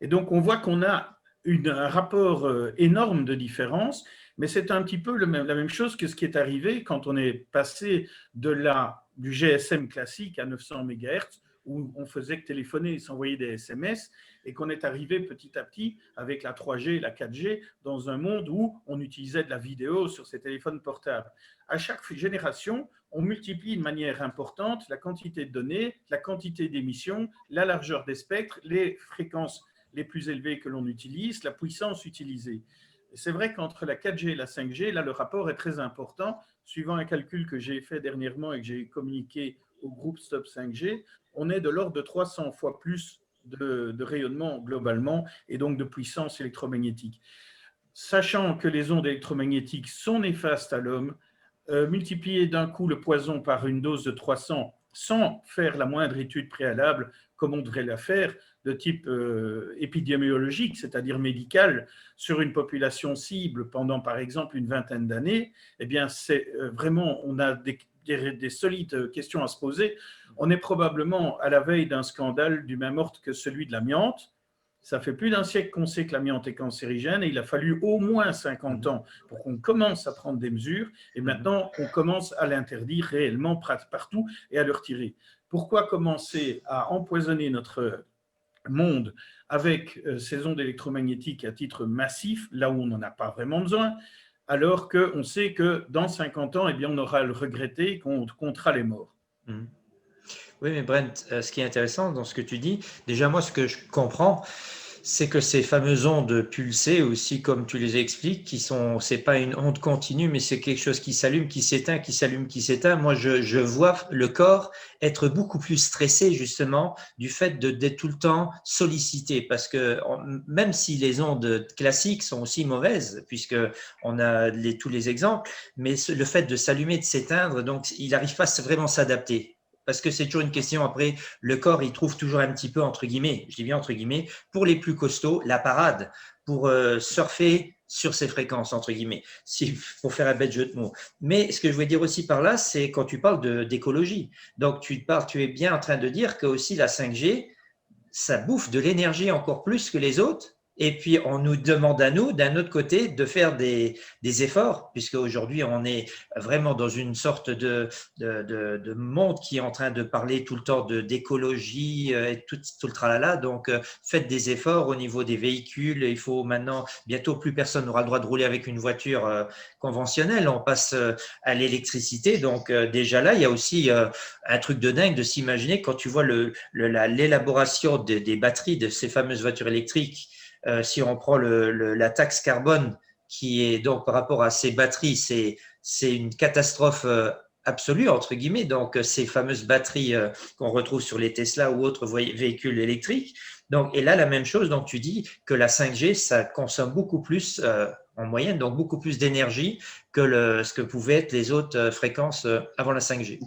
Et donc, on voit qu'on a un rapport énorme de différence, mais c'est un petit peu la même chose que ce qui est arrivé quand on est passé du GSM classique à 900 MHz, où on faisait que téléphoner et s'envoyer des SMS, et qu'on est arrivé petit à petit avec la 3G et la 4G dans un monde où on utilisait de la vidéo sur ces téléphones portables. À chaque génération, on multiplie de manière importante la quantité de données, la quantité d'émissions, la largeur des spectres, les fréquences les plus élevées que l'on utilise, la puissance utilisée. C'est vrai qu'entre la 4G et la 5G, là, le rapport est très important. Suivant un calcul que j'ai fait dernièrement et que j'ai communiqué au groupe Stop 5G, on est de l'ordre de 300 fois plus de rayonnement globalement et donc de puissance électromagnétique. Sachant que les ondes électromagnétiques sont néfastes à l'homme, multiplier d'un coup le poison par une dose de 300 sans faire la moindre étude préalable, comme on devrait la faire, de type épidémiologique, c'est-à-dire médical, sur une population cible pendant, par exemple, une vingtaine d'années, eh bien, c'est vraiment, on a des solides questions à se poser. On est probablement à la veille d'un scandale du même ordre que celui de l'amiante. Ça fait plus d'un siècle qu'on sait que l'amiante est cancérigène et il a fallu au moins 50 ans pour qu'on commence à prendre des mesures et maintenant on commence à l'interdire réellement partout et à le retirer. Pourquoi commencer à empoisonner notre monde avec ces ondes électromagnétiques à titre massif, là où on n'en a pas vraiment besoin, alors qu'on sait que dans 50 ans, eh bien, on aura à le regretter et qu'on comptera les morts. Oui, mais Brent, ce qui est intéressant dans ce que tu dis, déjà moi, ce que je comprends, c'est que ces fameuses ondes pulsées aussi, comme tu les expliques, c'est pas une onde continue, mais c'est quelque chose qui s'allume, qui s'éteint, qui s'allume, qui s'éteint. Moi, je vois le corps être beaucoup plus stressé justement du fait d'être tout le temps sollicité, parce que même si les ondes classiques sont aussi mauvaises, puisque on a tous les exemples, mais le fait de s'allumer, de s'éteindre, donc il n'arrive pas à vraiment s'adapter. Parce que c'est toujours une question, après, le corps, il trouve toujours un petit peu, entre guillemets, je dis bien entre guillemets, pour les plus costauds, la parade, pour surfer sur ces fréquences, entre guillemets, pour faire un bête jeu de mots. Mais ce que je voulais dire aussi par là, c'est quand tu parles d'écologie. Donc, tu es bien en train de dire que aussi la 5G, ça bouffe de l'énergie encore plus que les autres. Et puis, on nous demande à nous, d'un autre côté, de faire des efforts, puisque aujourd'hui, on est vraiment dans une sorte de monde qui est en train de parler tout le temps d'écologie et tout le tralala. Donc, faites des efforts au niveau des véhicules. Il faut maintenant, bientôt, plus personne n'aura le droit de rouler avec une voiture conventionnelle. On passe à l'électricité. Donc, déjà là, il y a aussi un truc de dingue de s'imaginer quand tu vois l'élaboration des batteries de ces fameuses voitures électriques. Si on prend la taxe carbone qui est donc par rapport à ces batteries, c'est une catastrophe absolue, entre guillemets. Donc, ces fameuses batteries qu'on retrouve sur les Tesla ou autres véhicules électriques. Donc, et là, la même chose, donc tu dis que la 5G, ça consomme beaucoup plus en moyenne, donc beaucoup plus d'énergie que ce que pouvaient être les autres fréquences avant la 5G.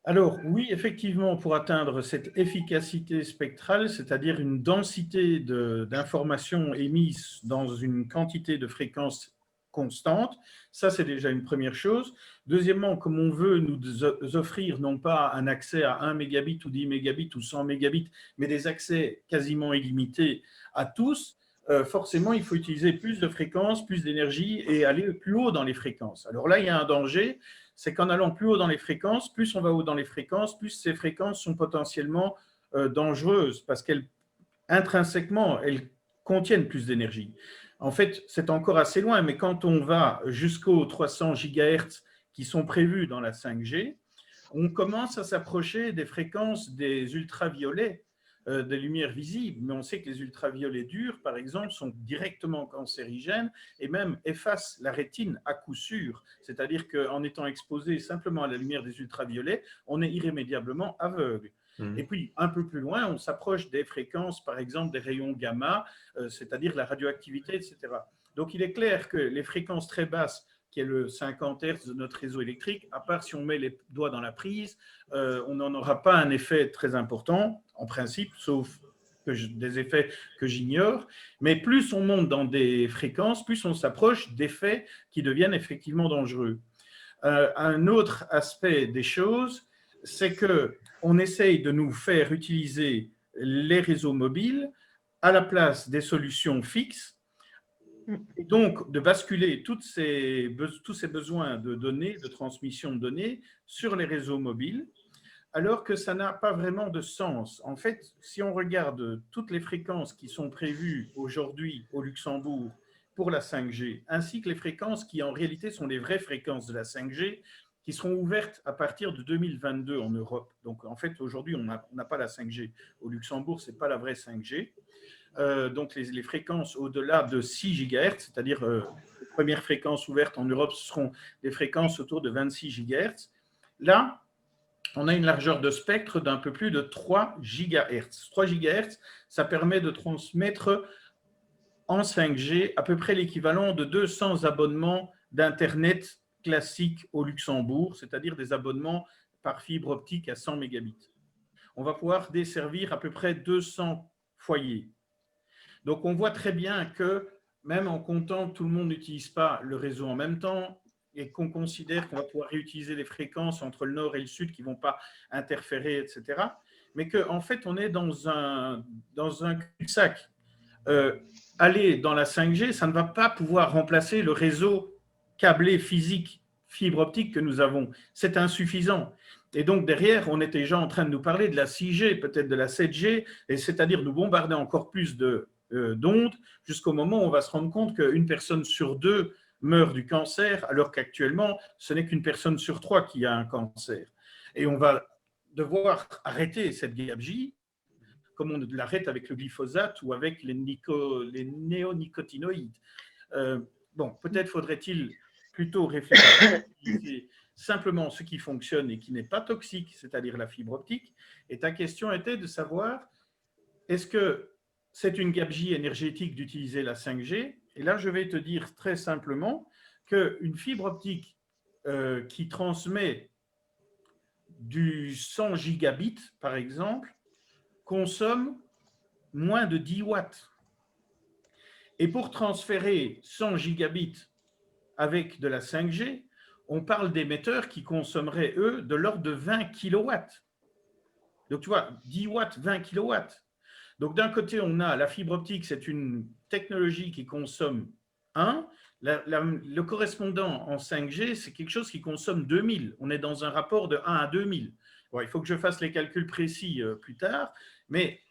Alors oui, effectivement, pour atteindre cette efficacité spectrale, c'est-à-dire une densité d'informations émises dans une quantité de fréquences constante, ça c'est déjà une première chose. Deuxièmement, comme on veut nous offrir non pas un accès à 1 mégabit ou 10 mégabits ou 100 mégabits, mais des accès quasiment illimités à tous, forcément il faut utiliser plus de fréquences, plus d'énergie et aller plus haut dans les fréquences. Alors là, il y a un danger, c'est qu'en allant plus haut dans les fréquences, plus on va haut dans les fréquences, plus ces fréquences sont potentiellement dangereuses parce qu'elles, intrinsèquement, elles contiennent plus d'énergie. En fait, c'est encore assez loin, mais quand on va jusqu'aux 300 GHz qui sont prévus dans la 5G, on commence à s'approcher des fréquences des ultraviolets, des lumières visibles, mais on sait que les ultraviolets durs, par exemple, sont directement cancérigènes et même effacent la rétine à coup sûr. C'est-à-dire qu'en étant exposé simplement à la lumière des ultraviolets, on est irrémédiablement aveugle. Et puis, un peu plus loin, on s'approche des fréquences, par exemple, des rayons gamma, c'est-à-dire la radioactivité, etc. Donc, il est clair que les fréquences très basses, qui est le 50 Hz de notre réseau électrique, à part si on met les doigts dans la prise, on n'en aura pas un effet très important, en principe, sauf des effets que j'ignore. Mais plus on monte dans des fréquences, plus on s'approche d'effets qui deviennent effectivement dangereux. Un autre aspect des choses, c'est qu'on essaye de nous faire utiliser les réseaux mobiles à la place des solutions fixes, et donc de basculer tous ces besoins de données, de transmission de données sur les réseaux mobiles, alors que ça n'a pas vraiment de sens. En fait, si on regarde toutes les fréquences qui sont prévues aujourd'hui au Luxembourg pour la 5G, ainsi que les fréquences qui en réalité sont les vraies fréquences de la 5G, qui seront ouvertes à partir de 2022 en Europe. Donc en fait, aujourd'hui, on n'a pas la 5G. Au Luxembourg, ce n'est pas la vraie 5G. Donc les fréquences au-delà de 6 GHz, c'est-à-dire les premières fréquences ouvertes en Europe, ce seront des fréquences autour de 26 GHz. Là, on a une largeur de spectre d'un peu plus de 3 GHz. 3 GHz, ça permet de transmettre en 5G à peu près l'équivalent de 200 abonnements d'Internet classique au Luxembourg, c'est-à-dire des abonnements par fibre optique à 100 mégabits. On va pouvoir desservir à peu près 200 foyers. Donc, on voit très bien que même en comptant, tout le monde n'utilise pas le réseau en même temps. et qu'on considère qu'on va pouvoir réutiliser les fréquences entre le nord et le sud qui ne vont pas interférer, etc. Mais qu'en fait, on est dans un cul-de-sac. Aller dans la 5G, ça ne va pas pouvoir remplacer le réseau câblé physique, fibre optique que nous avons. C'est insuffisant. Et donc, derrière, on est déjà en train de nous parler de la 6G, peut-être de la 7G, et c'est-à-dire nous bombarder encore plus d'ondes jusqu'au moment où on va se rendre compte qu'une personne sur 2 meurt du cancer, alors qu'actuellement, ce n'est qu'une personne sur 3 qui a un cancer. Et on va devoir arrêter cette gabegie, comme on l'arrête avec le glyphosate ou avec les néonicotinoïdes. Bon, peut-être faudrait-il plutôt réfléchir à utiliser simplement ce qui fonctionne et qui n'est pas toxique, c'est-à-dire la fibre optique. Et ta question était de savoir, est-ce que c'est une gabegie énergétique d'utiliser la 5G? Et là, je vais te dire très simplement qu'une fibre optique qui transmet du 100 gigabits, par exemple, consomme moins de 10 watts. Et pour transférer 100 gigabits avec de la 5G, on parle d'émetteurs qui consommeraient, eux, de l'ordre de 20 kilowatts. Donc, tu vois, 10 watts, 20 kilowatts. Donc, d'un côté, on a la fibre optique, c'est une technologie qui consomme 1. Le correspondant en 5G, c'est quelque chose qui consomme 2000. On est dans un rapport de 1 à 2000. Bon, il faut que je fasse les calculs précis plus tard, mais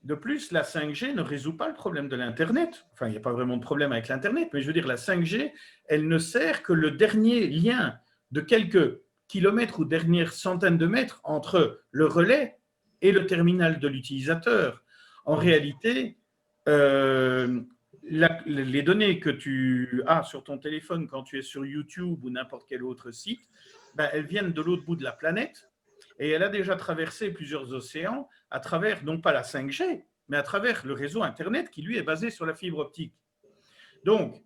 de plus, la 5G ne résout pas le problème de l'Internet. Enfin, il n'y a pas vraiment de problème avec l'Internet, mais je veux dire, la 5G, elle ne sert que le dernier lien de quelques kilomètres ou dernières centaines de mètres entre le relais et le terminal de l'utilisateur. En réalité, les données que tu as sur ton téléphone quand tu es sur YouTube ou n'importe quel autre site, ben, elles viennent de l'autre bout de la planète. Et elle a déjà traversé plusieurs océans à travers, non pas la 5G, mais à travers le réseau Internet qui, lui, est basé sur la fibre optique. Donc,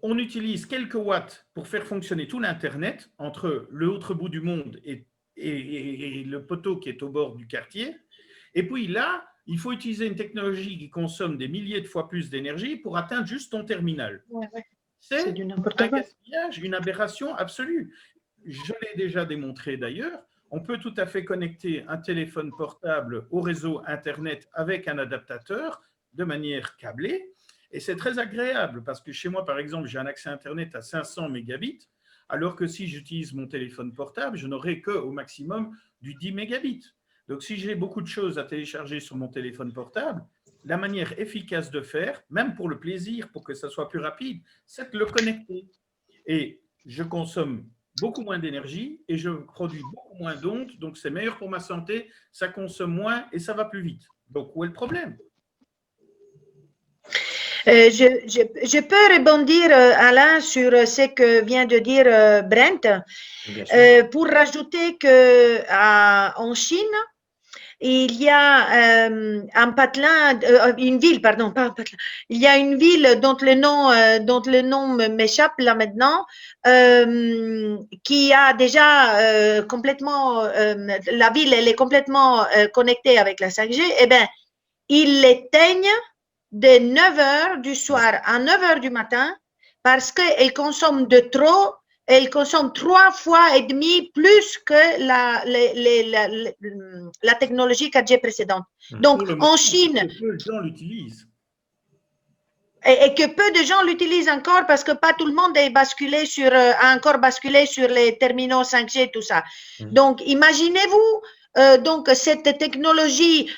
on utilise quelques watts pour faire fonctionner tout l'Internet entre l'autre bout du monde et le poteau qui est au bord du quartier. Et puis là, il faut utiliser une technologie qui consomme des milliers de fois plus d'énergie pour atteindre juste ton terminal. C'est un gaspillage, une aberration absolue. Je l'ai déjà démontré d'ailleurs. On peut tout à fait connecter un téléphone portable au réseau Internet avec un adaptateur de manière câblée. Et c'est très agréable parce que chez moi, par exemple, j'ai un accès Internet à 500 mégabits, alors que si j'utilise mon téléphone portable, je n'aurai qu'au maximum du 10 mégabits. Donc, si j'ai beaucoup de choses à télécharger sur mon téléphone portable, la manière efficace de faire, même pour le plaisir, pour que ça soit plus rapide, c'est de le connecter. Et je consomme beaucoup moins d'énergie et je produis beaucoup moins d'ondes, donc c'est meilleur pour ma santé, ça consomme moins et ça va plus vite. Donc, où est le problème? Je peux rebondir, Alain, sur ce que vient de dire Brent, pour rajouter qu'en Chine, il y a un patelin, une ville, pardon, pas un patelin, il y a une ville dont le nom m'échappe là maintenant, qui a déjà complètement, la ville, elle est complètement connectée avec la 5G, eh bien, ils l'éteignent de 9h du soir à 9h du matin parce qu'elle consomme de trop, elle consomme 3 fois et demi plus que la technologie 4G précédente. Donc, en Chine… Peu de gens l'utilisent. Et que peu de gens l'utilisent encore parce que pas tout le monde est a encore basculé sur les terminaux 5G, tout ça. Donc, imaginez-vous donc cette technologie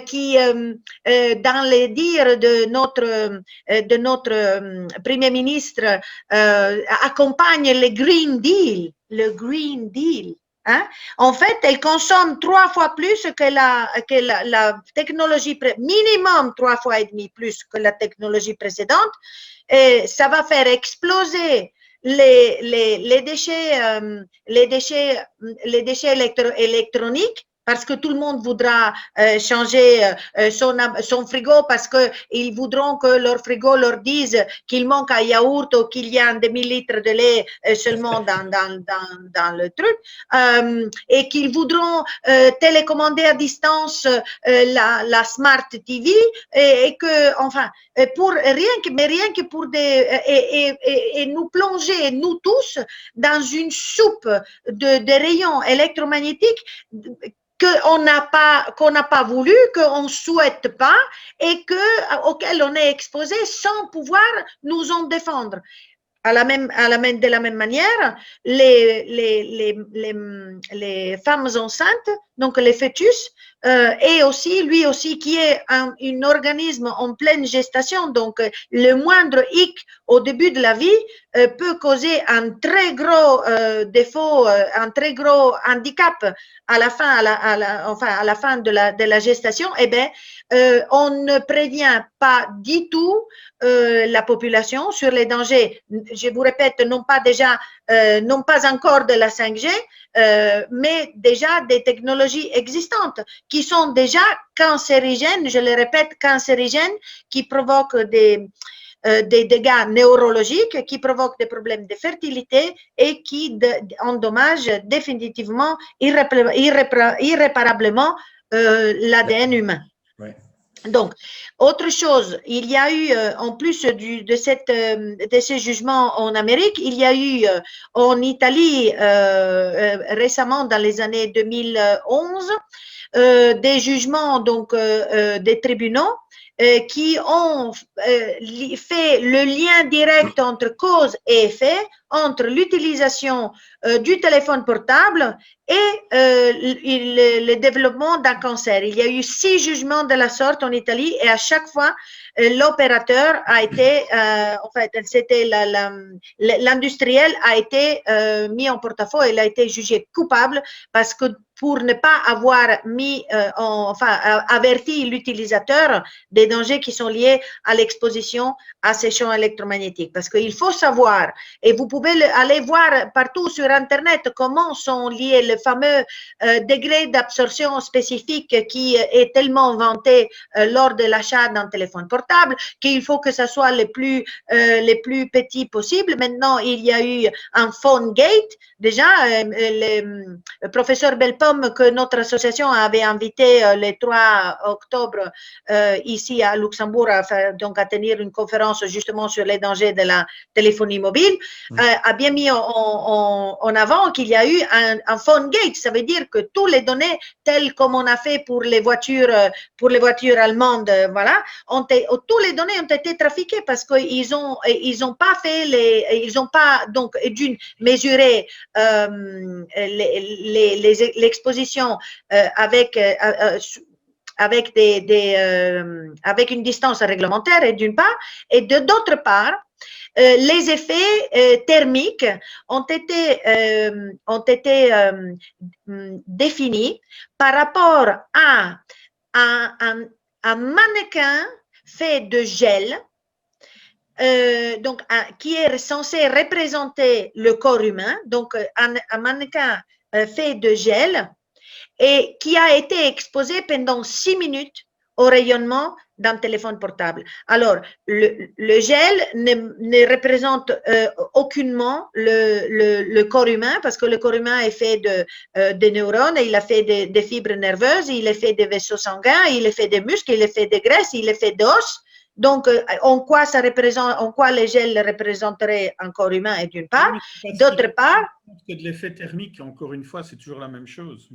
qui, dans les dires de notre Premier ministre, accompagne le Green Deal. Hein? En fait, elle consomme 3 fois plus que la technologie, minimum 3 fois et demi plus que la technologie précédente. Et ça va faire exploser les déchets électroniques parce que tout le monde voudra changer son frigo parce qu'ils voudront que leur frigo leur dise qu'il manque un yaourt ou qu'il y a un demi-litre de lait seulement dans le truc, et qu'ils voudront télécommander à distance la Smart TV et que, enfin, pour rien que pour et nous plonger, nous tous, dans une soupe de rayons électromagnétiques qu'on n'a pas voulu, qu'on ne souhaite pas et auquel on est exposé sans pouvoir nous en défendre. De la même manière, les femmes enceintes, donc les fœtus, et aussi, lui aussi, qui est un organisme en pleine gestation, donc le moindre hic au début de la vie peut causer un très gros défaut, un très gros handicap à la fin, à la fin de la gestation. Eh bien, on ne prévient pas du tout la population sur les dangers. Je vous répète, non pas encore de la 5G, mais déjà des technologies existantes qui sont déjà cancérigènes, je le répète, cancérigènes, qui provoquent des dégâts neurologiques, qui provoquent des problèmes de fertilité et qui endommagent définitivement, irréparablement l'ADN humain. Ouais. Donc, autre chose, il y a eu, en plus de ces jugements en Amérique, il y a eu en Italie récemment, dans les années 2011, des jugements donc des tribunaux qui ont fait le lien direct entre cause et effet, entre l'utilisation du téléphone portable et le développement d'un cancer. Il y a eu 6 jugements de la sorte en Italie et à chaque fois, l'opérateur a été, en fait, c'était l'industriel a été mis en porte-à-faux, il a été jugé coupable parce que pour ne pas avoir averti l'utilisateur des dangers qui sont liés à l'exposition à ces champs électromagnétiques. Parce qu'il faut savoir, et vous pouvez aller voir partout sur Internet comment sont liés le fameux degré d'absorption spécifique qui est tellement vanté lors de l'achat d'un téléphone portable, qu'il faut que ça soit les plus petits possible. Maintenant, il y a eu un phone gate. Déjà, le professeur Belpomme, que notre association avait invité le 3 octobre ici à Luxembourg, donc à tenir une conférence justement sur les dangers de la téléphonie mobile, a bien mis en avant qu'il y a eu un phone gate. Ça veut dire que tous les données, telles comme on a fait pour les voitures allemandes, voilà, tous les données ont été trafiquées parce qu'ils ont pas donc d'une mesuré l'exposition avec une distance réglementaire, et d'une part, et d'autre part, les effets thermiques ont été définis par rapport à un mannequin fait de gel, donc qui est censé représenter le corps humain, donc un mannequin fait de gel et qui a été exposé pendant 6 minutes au rayonnement d'un téléphone portable. Alors, le gel ne représente aucunement le corps humain, parce que le corps humain est fait de neurones, il est fait de fibres nerveuses, il est fait de vaisseaux sanguins, il est fait de muscles, il est fait de graisse, il est fait d'os. Donc, en quoi le gel représenterait un corps humain, et d'une part. D'autre part… Que de l'effet thermique, encore une fois, c'est toujours la même chose.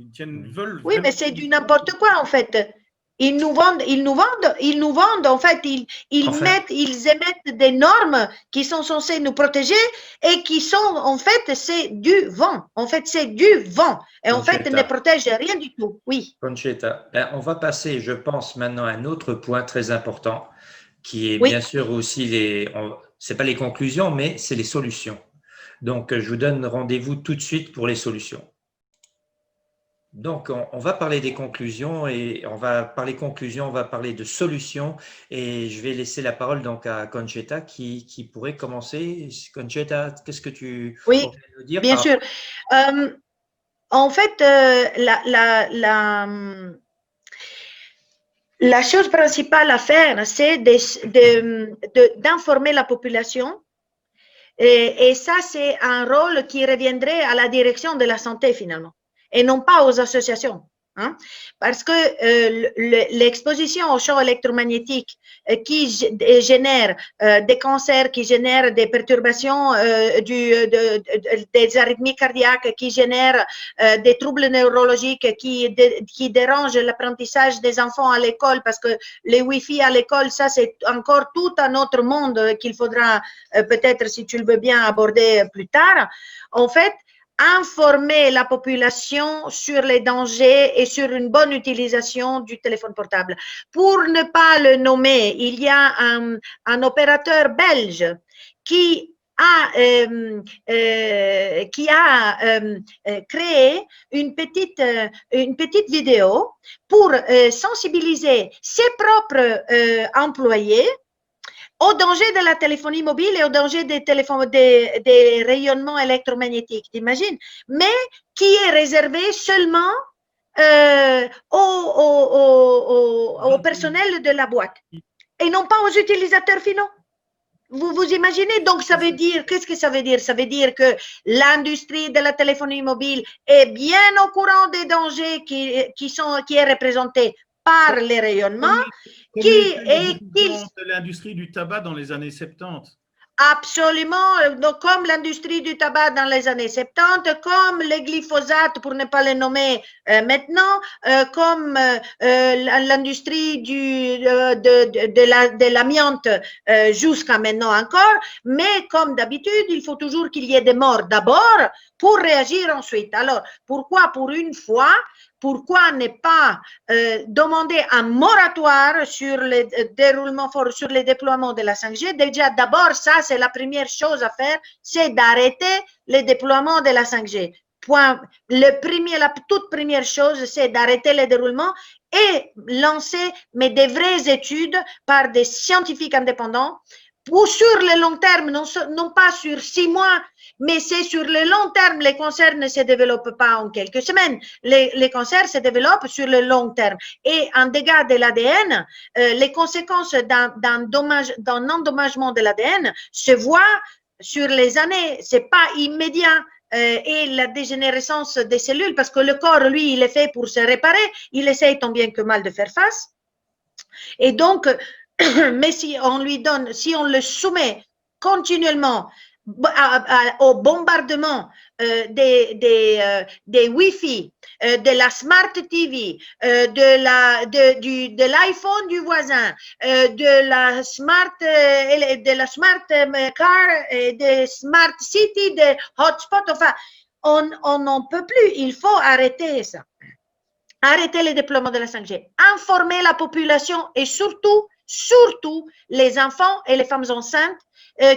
Oui, mais c'est du n'importe quoi, en fait. Ils nous vendent, en fait, ils émettent des normes qui sont censées nous protéger et qui sont, en fait, c'est du vent. En fait, c'est du vent. Et en fait, ne protège rien du tout. Oui. Concheta, on va passer, je pense, maintenant à un autre point très important qui est bien sûr aussi c'est pas les conclusions, mais c'est les solutions. Donc, je vous donne rendez-vous tout de suite pour les solutions. Donc, on va parler des conclusions et on va parler de solutions, et je vais laisser la parole donc à Concheta qui pourrait commencer. Concheta, qu'est-ce que tu pourrais nous dire? Bien sûr. En fait, la chose principale à faire, c'est d'informer la population. Et ça, c'est un rôle qui reviendrait à la direction de la santé, finalement, et non pas aux associations. Hein? Parce que l'exposition aux champs électromagnétiques qui génère des cancers, qui génère des perturbations, des arythmies cardiaques, qui génère des troubles neurologiques, qui dérangent l'apprentissage des enfants à l'école, parce que les Wi-Fi à l'école, ça c'est encore tout un autre monde qu'il faudra peut-être, si tu le veux bien, aborder plus tard. En fait, informer la population sur les dangers et sur une bonne utilisation du téléphone portable. Pour ne pas le nommer, il y a un opérateur belge qui a créé une petite vidéo pour sensibiliser ses propres employés au danger de la téléphonie mobile et au danger des rayonnements électromagnétiques, t'imagines? Mais qui est réservé seulement au personnel de la boîte et non pas aux utilisateurs finaux. Vous imaginez? Donc, ça veut dire, qu'est-ce que ça veut dire? Ça veut dire que l'industrie de la téléphonie mobile est bien au courant des dangers qui est représenté par les rayonnements. De l'industrie du tabac dans les années 70. Absolument, donc comme l'industrie du tabac dans les années 70, comme les glyphosates, pour ne pas les nommer maintenant, comme l'industrie de l'amiante jusqu'à maintenant encore, mais comme d'habitude, il faut toujours qu'il y ait des morts d'abord pour réagir ensuite. Alors, pourquoi pour une fois, pourquoi ne pas demander un moratoire sur le déroulement, sur le déploiement de la 5G? Déjà, d'abord, ça, c'est la première chose à faire, c'est d'arrêter le déploiement de la 5G. La toute première chose, c'est d'arrêter le déroulement et lancer des vraies études par des scientifiques indépendants pour sur le long terme, non pas sur 6 mois, mais c'est sur le long terme. Les cancers ne se développent pas en quelques semaines. Les cancers se développent sur le long terme. Et en dégâts de l'ADN, les conséquences d'un endommagement de l'ADN se voient sur les années. C'est pas immédiat. Et la dégénérescence des cellules, parce que le corps, lui, il est fait pour se réparer. Il essaye tant bien que mal de faire face. Et donc, mais si on lui donne, si on le soumet continuellement au bombardement des Wi-Fi, de la Smart TV, de l'iPhone du voisin, de la Smart Car, de Smart City, de Hotspot, enfin, on n'en peut plus. Il faut arrêter ça. Arrêter le déploiement de la 5G. Informer la population et surtout les enfants et les femmes enceintes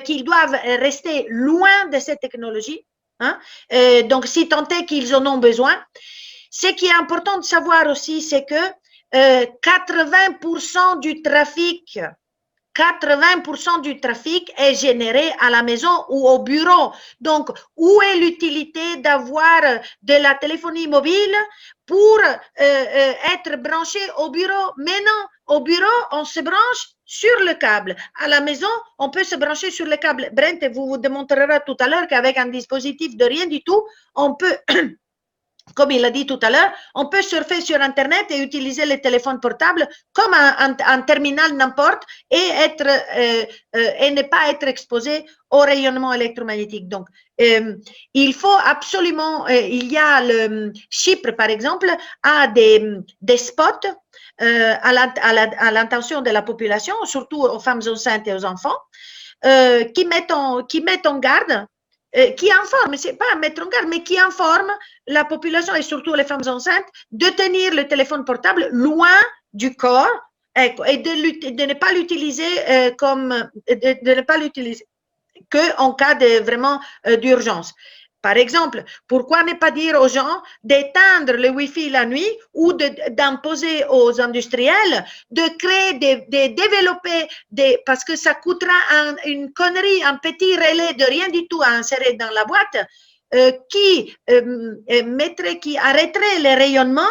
qu'ils doivent rester loin de cette technologie. Hein? Donc, si tant est qu'ils en ont besoin. Ce qui est important de savoir aussi, c'est que 80% du trafic est généré à la maison ou au bureau. Donc, où est l'utilité d'avoir de la téléphonie mobile pour être branché au bureau? Mais non, au bureau, on se branche sur le câble. À la maison, on peut se brancher sur le câble. Brent vous démontrera tout à l'heure qu'avec un dispositif de rien du tout, on peut... Comme il a dit tout à l'heure, on peut surfer sur Internet et utiliser le téléphone portable comme un terminal n'importe et ne pas être exposé au rayonnement électromagnétique. Donc, il faut absolument, il y a le Chypre, par exemple, a des spots à l'intention de la population, surtout aux femmes enceintes et aux enfants, qui mettent en garde, qui informe, c'est pas mettre en garde, mais qui informe la population et surtout les femmes enceintes de tenir le téléphone portable loin du corps et de ne pas l'utiliser de ne pas l'utiliser qu'en cas de vraiment d'urgence. Par exemple, pourquoi ne pas dire aux gens d'éteindre le Wi-Fi la nuit ou d'imposer aux industriels de créer, de développer, parce que ça coûtera une connerie, un petit relais de rien du tout à insérer dans la boîte, qui arrêterait les rayonnements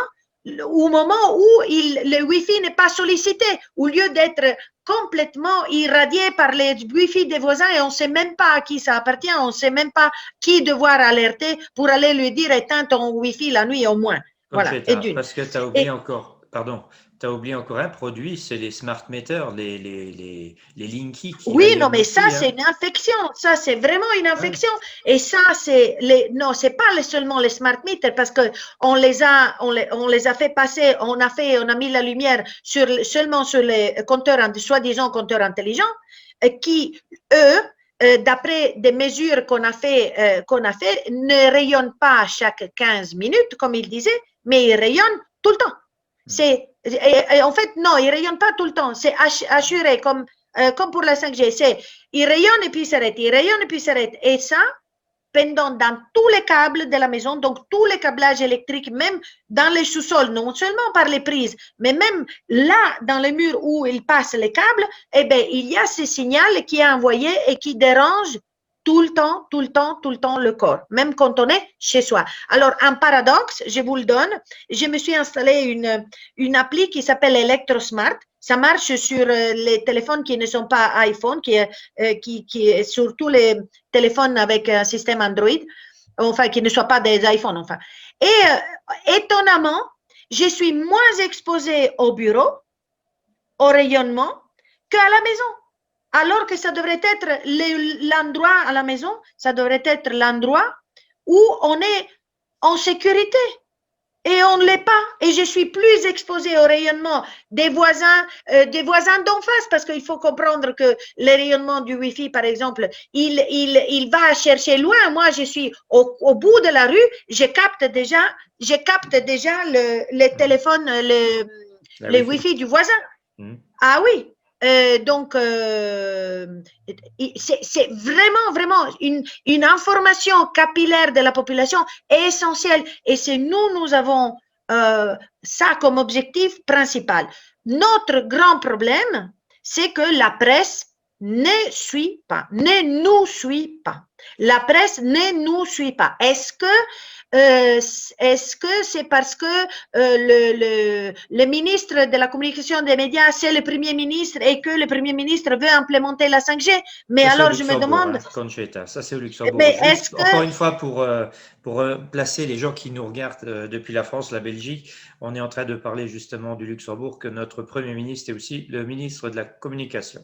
au moment où le Wi-Fi n'est pas sollicité, au lieu d'être complètement irradié par les Wi-Fi des voisins et on ne sait même pas à qui ça appartient, on ne sait même pas qui devoir alerter pour aller lui dire éteins ton Wi-Fi la nuit au moins. Voilà. Et d'une. Parce que tu as oublié encore, pardon, tu as oublié encore un produit, c'est les smart meters, les Linky. Oui, non, mais ça, c'est une infection. Ça, c'est vraiment une infection. Ouais. Et ça, c'est non, c'est pas seulement les smart meters parce que on les a fait passer, on a mis la lumière seulement sur les compteurs, soi-disant compteurs intelligents, qui, eux, d'après des mesures qu'on a fait, ne rayonnent pas chaque 15 minutes, comme il disait, mais ils rayonnent tout le temps. Et en fait, non, ils rayonnent pas tout le temps. C'est assuré comme pour la 5G, c'est il rayonne et puis il s'arrête, il rayonne et puis il s'arrête. Et ça, pendant dans tous les câbles de la maison, donc tous les câblages électriques, même dans les sous-sols, non seulement par les prises, mais même là, dans les murs où il passe les câbles, eh bien, il y a ce signal qui est envoyé et qui dérange tout le temps le corps, même quand on est chez soi. Alors, un paradoxe, je vous le donne, je me suis installé une appli qui s'appelle ElectroSmart. Ça marche sur les téléphones qui ne sont pas iPhone, qui est sur tous les téléphones avec un système Android, enfin, qui ne soient pas des iPhones, enfin. Et étonnamment, je suis moins exposée au bureau, au rayonnement, qu'à la maison. Alors que ça devrait être l'endroit à la maison, ça devrait être l'endroit où on est en sécurité. Et on ne l'est pas. Et je suis plus exposée au rayonnement des voisins d'en face, parce qu'il faut comprendre que le rayonnement du Wi-Fi, par exemple, il va chercher loin. Moi, je suis au bout de la rue, je capte déjà le téléphone, le Wi-Fi du voisin. Ah oui. Donc, c'est vraiment une information capillaire de la population essentielle. Et c'est nous avons ça comme objectif principal. Notre grand problème, c'est que la presse ne nous suit pas. La presse ne nous suit pas. Est-ce que c'est parce que le ministre de la communication des médias, c'est le premier ministre et que le premier ministre veut implémenter la 5G? Mais ça, alors, je me demande… Conchita, ça, c'est au Luxembourg. Mais encore une fois, pour placer les gens qui nous regardent depuis la France, la Belgique, on est en train de parler justement du Luxembourg, que notre premier ministre est aussi le ministre de la communication.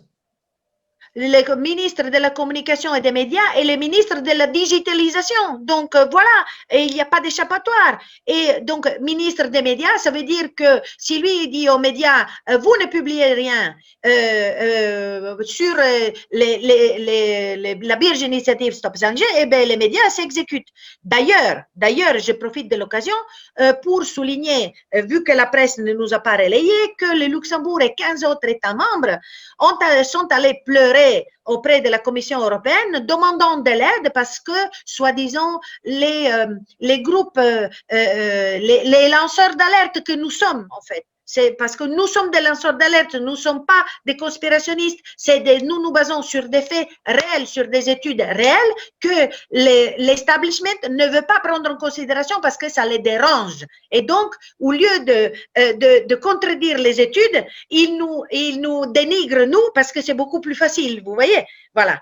Le ministre de la communication et des médias et le ministre de la digitalisation. Donc, voilà, et il n'y a pas d'échappatoire. Et donc, ministre des médias, ça veut dire que si lui dit aux médias, vous ne publiez rien sur la Birge Initiative Stop 5G, eh bien, les médias s'exécutent. D'ailleurs, je profite de l'occasion pour souligner, vu que la presse ne nous a pas relayé, que le Luxembourg et 15 autres États membres sont allés pleurer auprès de la Commission européenne demandant de l'aide parce que, soi-disant, les groupes, les lanceurs d'alerte que nous sommes, en fait, c'est parce que nous sommes des lanceurs d'alerte, nous ne sommes pas des conspirationnistes, nous nous basons sur des faits réels, sur des études réelles que l'establishment ne veut pas prendre en considération parce que ça les dérange. Et donc, au lieu de contredire les études, ils nous dénigrent, nous, parce que c'est beaucoup plus facile, vous voyez. Voilà.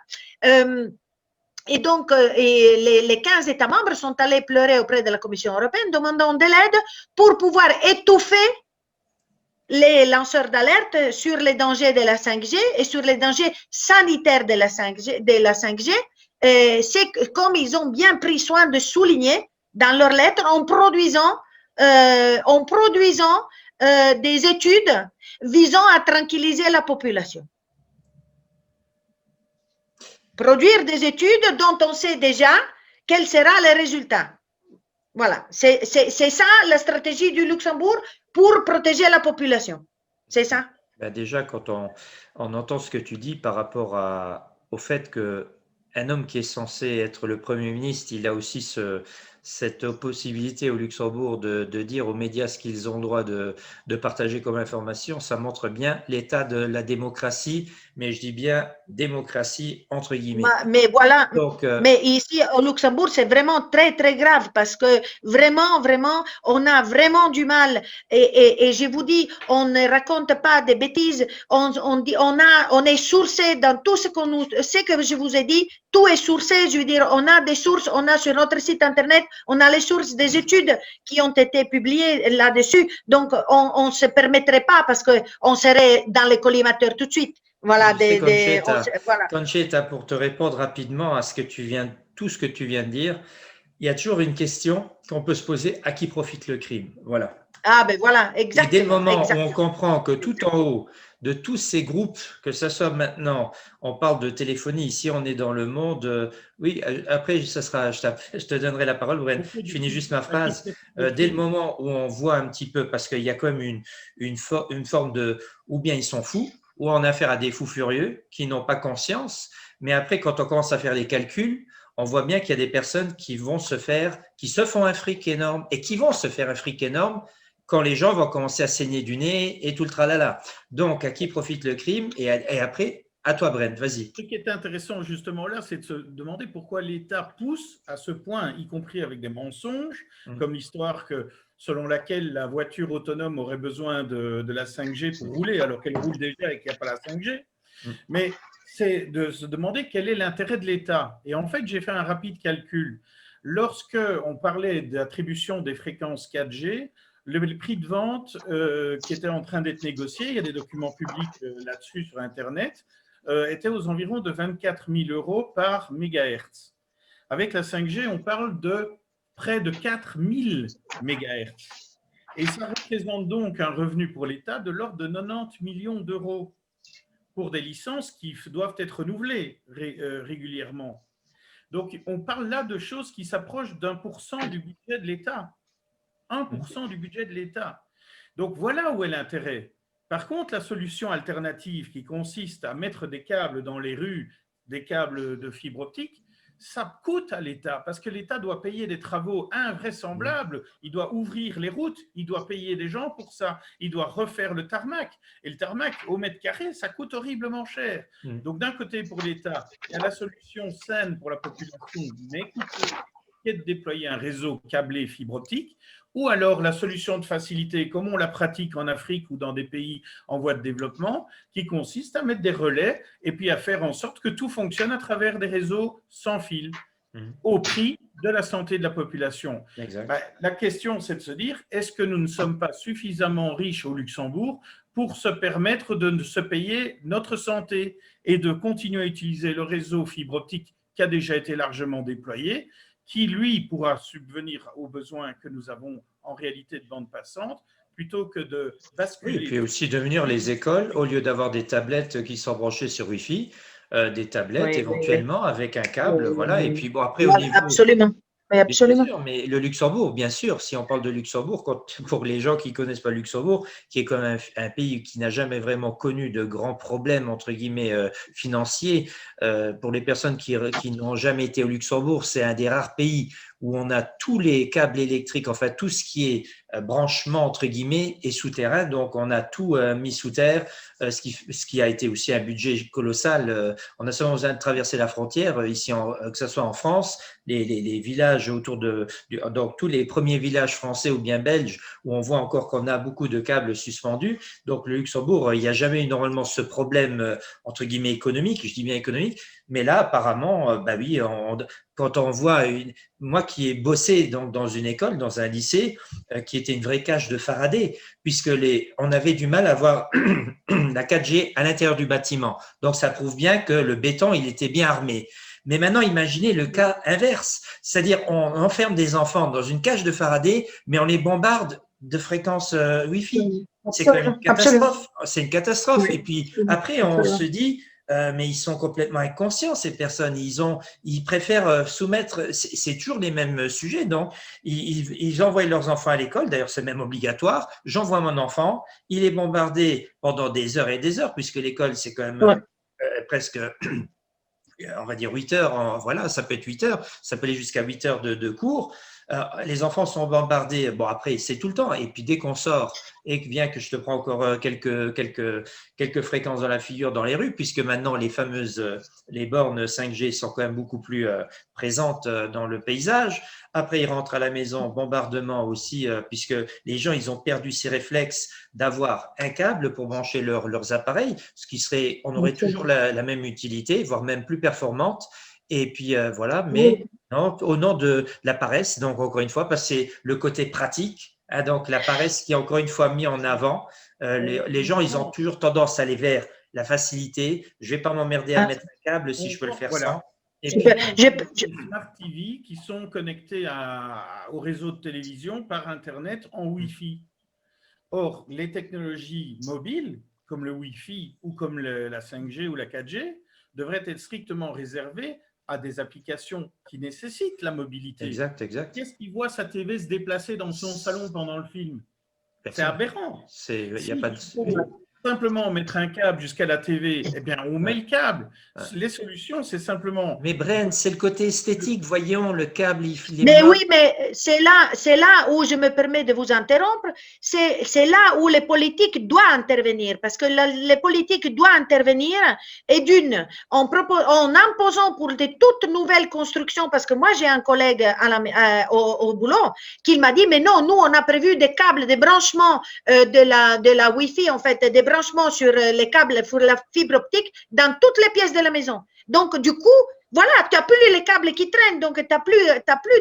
Et donc, les 15 États membres sont allés pleurer auprès de la Commission européenne demandant de l'aide pour pouvoir étouffer les lanceurs d'alerte sur les dangers de la 5G et sur les dangers sanitaires de la 5G, c'est comme ils ont bien pris soin de souligner dans leurs lettres en produisant des études visant à tranquilliser la population. Produire des études dont on sait déjà quel sera le résultat. Voilà, c'est ça la stratégie du Luxembourg pour protéger la population. C'est ça. Ben déjà, quand on entend ce que tu dis par rapport au fait qu'un homme qui est censé être le Premier ministre, il a aussi cette possibilité au Luxembourg de dire aux médias ce qu'ils ont le droit de partager comme information, ça montre bien l'état de la démocratie, mais je dis bien démocratie entre guillemets. Mais voilà, Donc, mais ici au Luxembourg, c'est vraiment très, très grave parce que vraiment, vraiment, on a vraiment du mal. Et je vous dis, on ne raconte pas des bêtises. On dit, on est sourcé dans tout ce que je vous ai dit. Tout est sourcé. Je veux dire, on a des sources, on a sur notre site internet, on a les sources des études qui ont été publiées là-dessus. Donc, on ne se permettrait pas parce qu'on serait dans les collimateurs tout de suite. Voilà, voilà. Conchita, pour te répondre rapidement à tout ce que tu viens de dire, il y a toujours une question qu'on peut se poser, à qui profite le crime? Voilà. Ah ben voilà, exactement. Et dès le moment où on comprend que tout en haut de tous ces groupes, que ce soit maintenant, on parle de téléphonie, ici on est dans le monde, oui, après ça sera, je te donnerai la parole, Brent, je finis juste ma phrase. Dès le moment où on voit un petit peu, parce qu'il y a quand même une forme de, ou bien ils sont fous, ou on a affaire à des fous furieux qui n'ont pas conscience, mais après quand on commence à faire les calculs, on voit bien qu'il y a des personnes qui se font un fric énorme et qui vont se faire un fric énorme quand les gens vont commencer à saigner du nez et tout le tralala. Donc, à qui profite le crime? Et après, à toi, Brent, vas-y. Ce qui est intéressant justement là, c'est de se demander pourquoi l'État pousse à ce point, y compris avec des mensonges, comme l'histoire selon laquelle la voiture autonome aurait besoin de la 5G pour rouler, alors qu'elle roule déjà et qu'il n'y a pas la 5G. Mais c'est de se demander quel est l'intérêt de l'État. Et en fait, j'ai fait un rapide calcul. Lorsque on parlait d'attribution des fréquences 4G, le prix de vente qui était en train d'être négocié, il y a des documents publics là-dessus sur Internet, était aux environs de 24 000 € par mégahertz. Avec la 5G, on parle de près de 4 000 mégahertz. Et ça représente donc un revenu pour l'État de l'ordre de 90 millions d'euros pour des licences qui doivent être renouvelées régulièrement. Donc, on parle là de choses qui s'approchent d'1% du budget de l'État. 1% du budget de l'État. Donc, voilà où est l'intérêt. Par contre, la solution alternative qui consiste à mettre des câbles dans les rues, des câbles de fibre optique, ça coûte à l'État parce que l'État doit payer des travaux invraisemblables. Il doit ouvrir les routes, il doit payer des gens pour ça, il doit refaire le tarmac. Et le tarmac, au mètre carré, ça coûte horriblement cher. Donc, d'un côté, pour l'État, il y a la solution saine pour la population, mais coûteuse, qui est de déployer un réseau câblé fibre optique. Ou alors la solution de facilité, comme on la pratique en Afrique ou dans des pays en voie de développement, qui consiste à mettre des relais et puis à faire en sorte que tout fonctionne à travers des réseaux sans fil, au prix de la santé de la population. La question, c'est de se dire, est-ce que nous ne sommes pas suffisamment riches au Luxembourg pour se permettre de se payer notre santé et de continuer à utiliser le réseau fibre optique qui a déjà été largement déployé, qui, lui, pourra subvenir aux besoins que nous avons en réalité de bande passante, plutôt que de basculer. Oui, et puis aussi devenir les écoles, au lieu d'avoir des tablettes qui sont branchées sur Wi-Fi, des tablettes éventuellement avec un câble, voilà. Et puis bon, après au niveau… Absolument. Oui, absolument. Bien sûr, mais le Luxembourg, bien sûr, si on parle de Luxembourg, pour les gens qui ne connaissent pas le Luxembourg, qui est quand même un pays qui n'a jamais vraiment connu de grands problèmes, entre guillemets, financiers, pour les personnes qui n'ont jamais été au Luxembourg, c'est un des rares pays où on a tous les câbles électriques, enfin tout ce qui est branchement, entre guillemets, est souterrain. Donc, on a tout mis sous terre, ce qui a été aussi un budget colossal. On a seulement besoin de traverser la frontière, ici, que ce soit en France, les villages autour donc tous les premiers villages français ou bien belges, où on voit encore qu'on a beaucoup de câbles suspendus. Donc, le Luxembourg, il n'y a jamais eu normalement ce problème, entre guillemets, économique, je dis bien économique, mais là, apparemment, bah oui, quand on voit moi qui ai bossé dans une école, dans un lycée, qui était une vraie cage de Faraday, puisque on avait du mal à avoir la 4G à l'intérieur du bâtiment. Donc, ça prouve bien que le béton, il était bien armé. Mais maintenant, imaginez le cas inverse, c'est-à-dire on enferme des enfants dans une cage de Faraday, mais on les bombarde de fréquences Wi-Fi. C'est quand même une catastrophe. C'est une catastrophe. Et puis après, on se dit… mais ils sont complètement inconscients, ces personnes. Ils préfèrent soumettre, c'est toujours les mêmes sujets, donc ils envoient leurs enfants à l'école, d'ailleurs c'est même obligatoire. J'envoie mon enfant, il est bombardé pendant des heures et des heures, puisque l'école c'est quand même presque… on va dire 8 heures, voilà, ça peut être 8 heures, ça peut aller jusqu'à 8 heures de cours. Les enfants sont bombardés. Bon, après, c'est tout le temps. Et puis, dès qu'on sort, et bien que je te prends encore quelques fréquences dans la figure dans les rues, puisque maintenant, les bornes 5G sont quand même beaucoup plus présentes dans le paysage. Après, ils rentrent à la maison, bombardement aussi, puisque les gens, ils ont perdu ces réflexes d'avoir un câble pour brancher leurs appareils, ce qui serait, on aurait toujours la même utilité, voire même plus performante. Et puis voilà, mais non, au nom de la paresse, donc encore une fois, parce que c'est le côté pratique, hein, donc la paresse qui est encore une fois mis en avant. Les gens, ils ont toujours tendance à aller vers la facilité. Je ne vais pas m'emmerder à mettre un câble si je peux le faire sans. Et puis, les Smart TV qui sont connectés au réseau de télévision par Internet en Wi-Fi. Or, les technologies mobiles, comme le Wi-Fi ou comme la 5G ou la 4G, devraient être strictement réservées à des applications qui nécessitent la mobilité. Exact. Qu'est-ce qui voit sa TV se déplacer dans son salon pendant le film? C'est aberrant. Y a pas de... Simplement mettre un câble jusqu'à la TV, eh bien, on met le câble. Les solutions, c'est simplement… Mais Bren, c'est le côté esthétique. Voyons, le câble, il est Mais oui, mais c'est là où je me permets de vous interrompre. C'est là où les politiques doivent intervenir, parce que les politiques doivent intervenir, et en imposant pour de toutes nouvelles constructions, parce que moi, j'ai un collègue au boulot qui m'a dit, mais non, nous, on a prévu des câbles, des branchements de la Wi-Fi, en fait, des branchements sur les câbles, pour la fibre optique, dans toutes les pièces de la maison. Donc, du coup, voilà, tu n'as plus les câbles qui traînent, donc tu n'as plus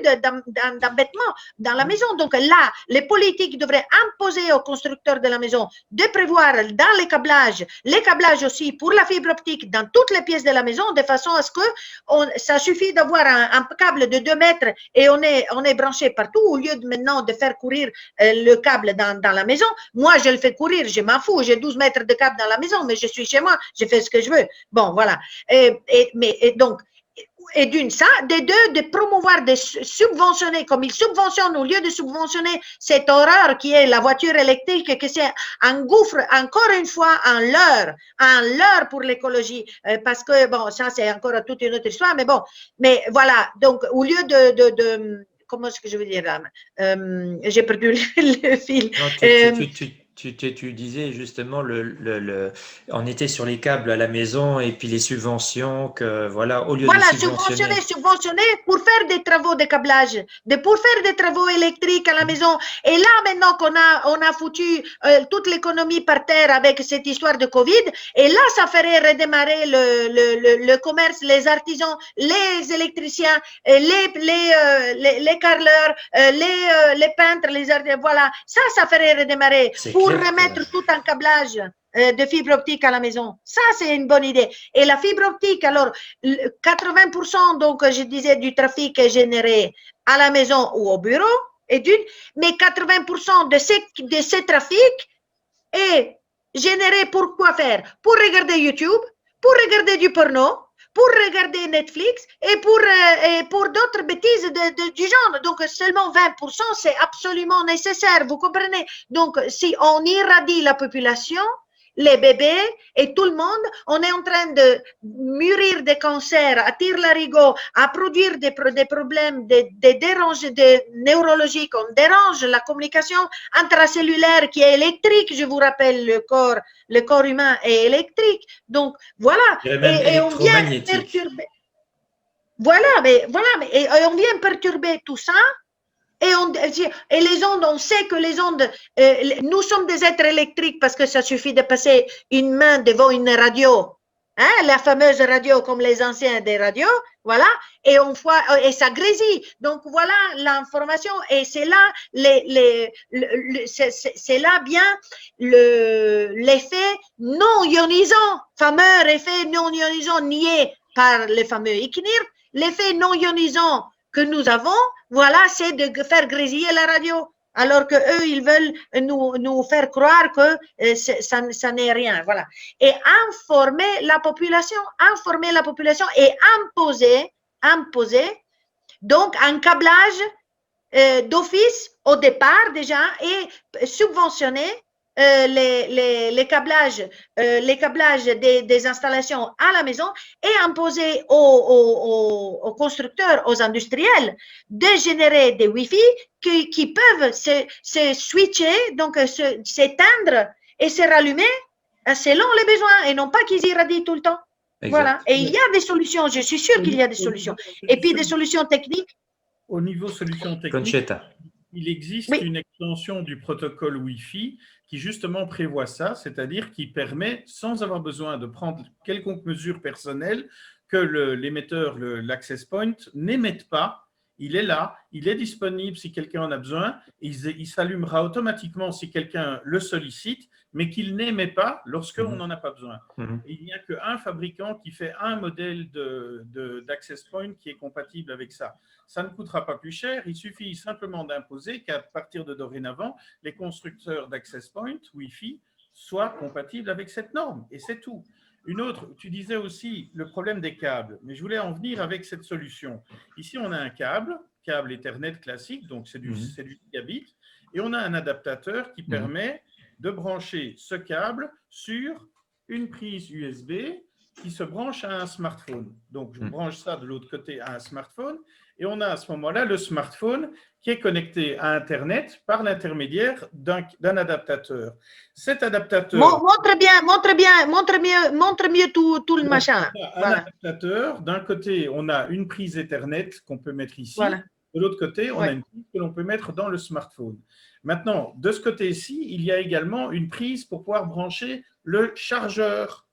d'embêtement dans la maison. Donc là, les politiques devraient imposer aux constructeurs de la maison de prévoir dans les câblages aussi pour la fibre optique dans toutes les pièces de la maison, de façon à ce que ça suffit d'avoir un câble de 2 mètres et on est branché partout, au lieu maintenant de faire courir le câble dans la maison. Moi, je le fais courir, je m'en fous, j'ai 12 mètres de câble dans la maison, mais je suis chez moi, je fais ce que je veux. Bon, voilà. Donc, et d'une, ça, des deux, de promouvoir, de subventionner, comme ils subventionnent, au lieu de subventionner cette horreur qui est la voiture électrique, que c'est un gouffre, encore une fois, un leurre pour l'écologie, parce que, bon, ça, c'est encore toute une autre histoire, mais bon, mais voilà, donc, au lieu de comment est-ce que je veux dire là, j'ai perdu le fil. Non, tu disais justement, on était sur les câbles à la maison et puis les subventions, que voilà, au lieu de subventionner pour faire des travaux de câblage, pour faire des travaux électriques à la maison. Et là, maintenant qu'on a foutu toute l'économie par terre avec cette histoire de Covid, et là, ça ferait redémarrer le commerce, les artisans, les électriciens, les carreleurs, les peintres, les artisans, voilà. Ça ferait redémarrer. Pour remettre tout un câblage de fibre optique à la maison. Ça, c'est une bonne idée. Et la fibre optique, alors, 80%, donc, je disais, du trafic est généré à la maison ou au bureau, mais 80% de ces trafics est généré pour quoi faire? Pour regarder YouTube, pour regarder du porno, pour regarder Netflix et pour d'autres bêtises du genre. Donc, seulement 20%, c'est absolument nécessaire, vous comprenez? Donc, si on irradie la population, les bébés et tout le monde, on est en train de mûrir des cancers à tire-larigot, à produire des problèmes, des neurologiques. On dérange la communication intracellulaire qui est électrique. Je vous rappelle, le corps humain est électrique. Donc, voilà. Et on vient perturber. Mais on vient perturber tout ça. Et les ondes, on sait que les ondes, nous sommes des êtres électriques parce que ça suffit de passer une main devant une radio, hein, la fameuse radio comme les anciens des radios, voilà, et et ça grésille. Donc voilà l'information, et c'est là c'est là bien l'effet non ionisant, fameux effet non ionisant nié par le fameux ICNIRP, l'effet non ionisant que nous avons, voilà, c'est de faire grésiller la radio, alors que eux, ils veulent nous faire croire que ça n'est rien, voilà. Et informer la population et imposer donc un câblage d'office au départ déjà, et subventionner les câblages, des installations à la maison et imposer aux constructeurs, aux industriels de générer des Wi-Fi qui peuvent se switcher, donc s'éteindre et se rallumer selon les besoins et non pas qu'ils irradient tout le temps. Exact. Voilà. Et il y a des solutions, je suis sûre qu'il y a des solutions. Et puis des solutions techniques. Au niveau solutions techniques, Concheta. il existe une extension du protocole Wi-Fi qui justement prévoit ça, c'est-à-dire qui permet, sans avoir besoin de prendre quelconque mesure personnelle, que l'émetteur, l'access point, n'émette pas. Il est là, il est disponible si quelqu'un en a besoin, il s'allumera automatiquement si quelqu'un le sollicite, mais qu'il n'émet pas lorsqu'on n'en a pas besoin. Et il n'y a qu'un fabricant qui fait un modèle d'access point qui est compatible avec ça. Ça ne coûtera pas plus cher, il suffit simplement d'imposer qu'à partir de dorénavant, les constructeurs d'access point Wi-Fi soient compatibles avec cette norme, et c'est tout. Une autre, tu disais aussi le problème des câbles, mais je voulais en venir avec cette solution. Ici, on a un câble Ethernet classique, donc c'est du gigabit, et on a un adaptateur qui permet de brancher ce câble sur une prise USB qui se branche à un smartphone. Donc, je branche ça de l'autre côté à un smartphone, et on a à ce moment-là le smartphone qui est connecté à Internet par l'intermédiaire d'un adaptateur. Cet adaptateur… Montre mieux tout le machin. Un adaptateur, d'un côté, on a une prise Ethernet qu'on peut mettre ici. Voilà. De l'autre côté, on a une prise que l'on peut mettre dans le smartphone. Maintenant, de ce côté-ci, il y a également une prise pour pouvoir brancher le chargeur.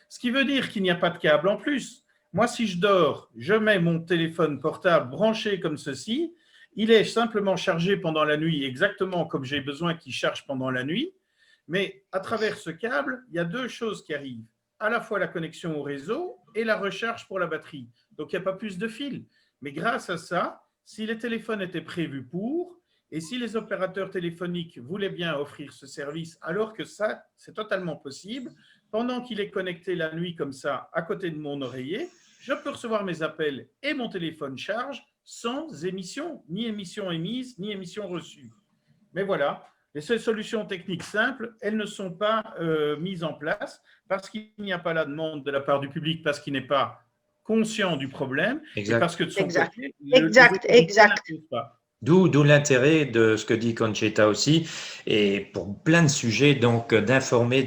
Ce qui veut dire qu'il n'y a pas de câble en plus. Moi, si je dors, je mets mon téléphone portable branché comme ceci. Il est simplement chargé pendant la nuit, exactement comme j'ai besoin qu'il charge pendant la nuit. Mais à travers ce câble, il y a deux choses qui arrivent. À la fois la connexion au réseau et la recharge pour la batterie. Donc, il n'y a pas plus de fil. Mais grâce à ça, si les téléphones étaient prévus pour, et si les opérateurs téléphoniques voulaient bien offrir ce service, alors que ça, c'est totalement possible, pendant qu'il est connecté la nuit comme ça, à côté de mon oreiller, je peux recevoir mes appels et mon téléphone charge sans émission, ni émission émise, ni émission reçue. Mais voilà, les seules solutions techniques simples, elles ne sont pas mises en place parce qu'il n'y a pas la demande de la part du public, parce qu'il n'est pas conscient du problème, et parce que de son côté, pas. D'où l'intérêt de ce que dit Concheta aussi, et pour plein de sujets, donc d'informer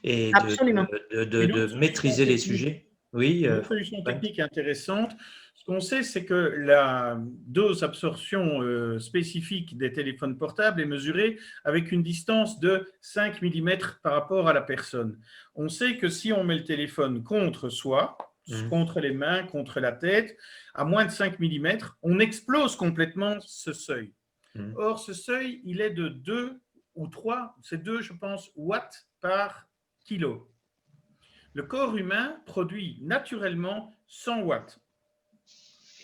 et de maîtriser les sujets. Oui. Une solution technique intéressante. Ce qu'on sait, c'est que la dose absorption spécifique des téléphones portables est mesurée avec une distance de 5 mm par rapport à la personne. On sait que si on met le téléphone contre soi, contre les mains, contre la tête, à moins de 5 mm, on explose complètement ce seuil. Or, ce seuil, il est de 2 ou 3, c'est 2, je pense, watts par kilo. Le corps humain produit naturellement 100 watts.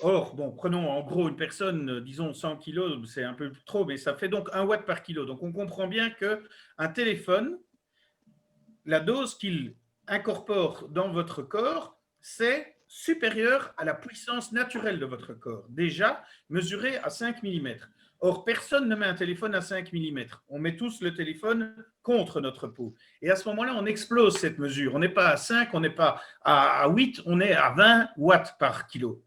Or, bon, prenons en gros une personne, disons 100 kilos, c'est un peu trop, mais ça fait donc 1 watt par kilo. Donc, on comprend bien qu'un téléphone, la dose qu'il incorpore dans votre corps, c'est supérieur à la puissance naturelle de votre corps, déjà mesurée à 5 mm. Or, personne ne met un téléphone à 5 mm. On met tous le téléphone contre notre peau. Et à ce moment-là, on explose cette mesure. On n'est pas à 5, on n'est pas à 8, on est à 20 watts par kilo.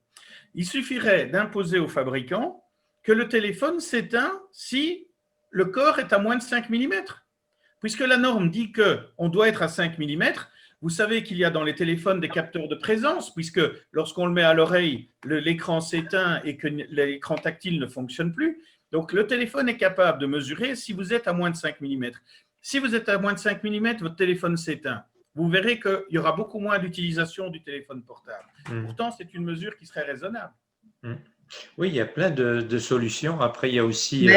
Il suffirait d'imposer aux fabricants que le téléphone s'éteint si le corps est à moins de 5 mm. Puisque la norme dit qu'on doit être à 5 mm, vous savez qu'il y a dans les téléphones des capteurs de présence, puisque lorsqu'on le met à l'oreille, l'écran s'éteint et que l'écran tactile ne fonctionne plus. Donc, le téléphone est capable de mesurer si vous êtes à moins de 5 mm. Si vous êtes à moins de 5 mm, votre téléphone s'éteint. Vous verrez qu'il y aura beaucoup moins d'utilisation du téléphone portable. Pourtant, c'est une mesure qui serait raisonnable. Oui, il y a plein de solutions. Après, il y a aussi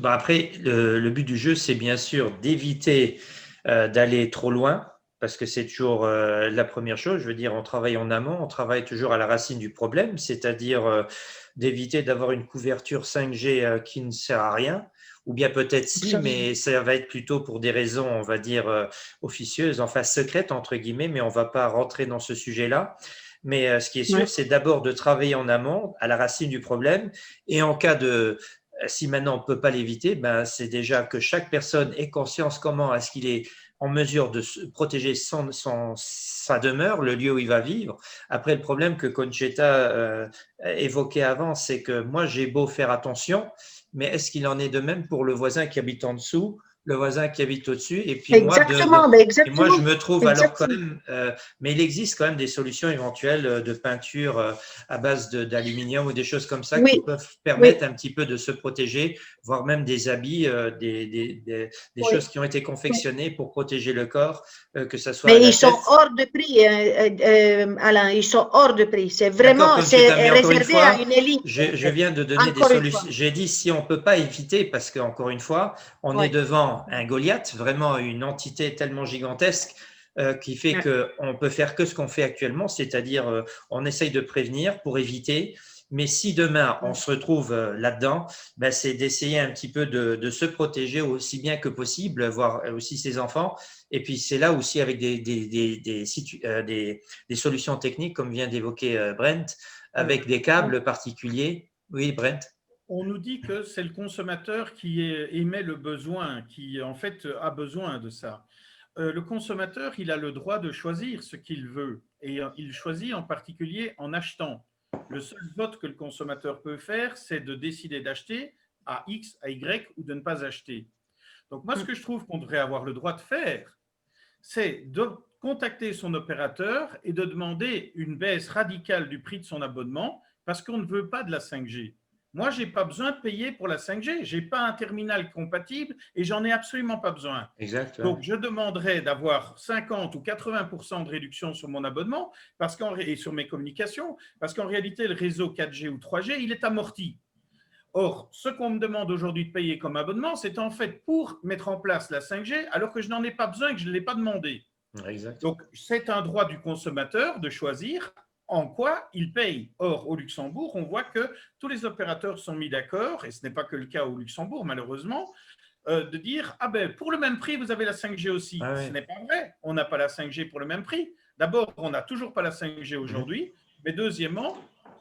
après, le but du jeu, c'est bien sûr d'éviter d'aller trop loin, parce que c'est toujours la première chose. Je veux dire, on travaille en amont, on travaille toujours à la racine du problème, c'est-à-dire d'éviter d'avoir une couverture 5G qui ne sert à rien, ou bien peut-être si, mais ça va être plutôt pour des raisons, on va dire, officieuses, enfin secrètes, entre guillemets, mais on ne va pas rentrer dans ce sujet-là. Mais ce qui est sûr, c'est d'abord de travailler en amont, à la racine du problème, et en cas de si maintenant on ne peut pas l'éviter, ben, c'est déjà que chaque personne ait conscience comment est-ce qu'il est en mesure de protéger sa demeure, le lieu où il va vivre. Après, le problème que Concetta évoquait avant, c'est que moi, j'ai beau faire attention, mais est-ce qu'il en est de même pour le voisin qui habite en dessous, le voisin qui habite au-dessus, et puis moi, Exactement, et moi, je me trouve alors quand exactement. même, mais il existe quand même des solutions éventuelles de peinture à base d'aluminium ou des choses comme ça qui Oui, peuvent oui, permettre un petit peu de se protéger, voire même des habits, des oui. choses qui ont été confectionnées pour protéger le corps, que ce soit à Mais la ils sont tête. hors de prix, Alain, ils sont hors de prix. C'est D'accord, vraiment, Conchita, mais c'est encore une réservé à fois, une élite, je viens de donner des encore une fois. solutions. J'ai dit si on ne peut pas éviter, parce qu'encore une fois, on est Oui. devant un Goliath, vraiment une entité tellement gigantesque qui fait qu'on ne peut faire que ce qu'on fait actuellement, c'est-à-dire on essaye de prévenir pour éviter. Mais si demain on se retrouve là-dedans, ben, c'est d'essayer un petit peu de se protéger aussi bien que possible, voir aussi ses enfants. Et puis c'est là aussi avec des solutions techniques, comme vient d'évoquer Brent, avec des câbles particuliers. Oui, Brent. On nous dit que c'est le consommateur qui émet le besoin, qui en fait a besoin de ça. Le consommateur, il a le droit de choisir ce qu'il veut et il choisit en particulier en achetant. Le seul vote que le consommateur peut faire, c'est de décider d'acheter à X, à Y ou de ne pas acheter. Donc moi, ce que je trouve qu'on devrait avoir le droit de faire, c'est de contacter son opérateur et de demander une baisse radicale du prix de son abonnement parce qu'on ne veut pas de la 5G. Moi, je n'ai pas besoin de payer pour la 5G. Je n'ai pas un terminal compatible et j'en ai absolument pas besoin. Exact. Ouais. Donc, je demanderais d'avoir 50 ou 80% de réduction sur mon abonnement et sur mes communications parce qu'en réalité, le réseau 4G ou 3G, il est amorti. Or, ce qu'on me demande aujourd'hui de payer comme abonnement, c'est en fait pour mettre en place la 5G alors que je n'en ai pas besoin et que je ne l'ai pas demandé. Exact. Donc, c'est un droit du consommateur de choisir en quoi il paye. Or, au Luxembourg, on voit que tous les opérateurs sont mis d'accord, et ce n'est pas que le cas au Luxembourg, malheureusement, de dire ah ben, pour le même prix, vous avez la 5G aussi. Ah, Ce ouais. n'est pas vrai. On n'a pas la 5G pour le même prix. D'abord, on n'a toujours pas la 5G aujourd'hui. Mais deuxièmement,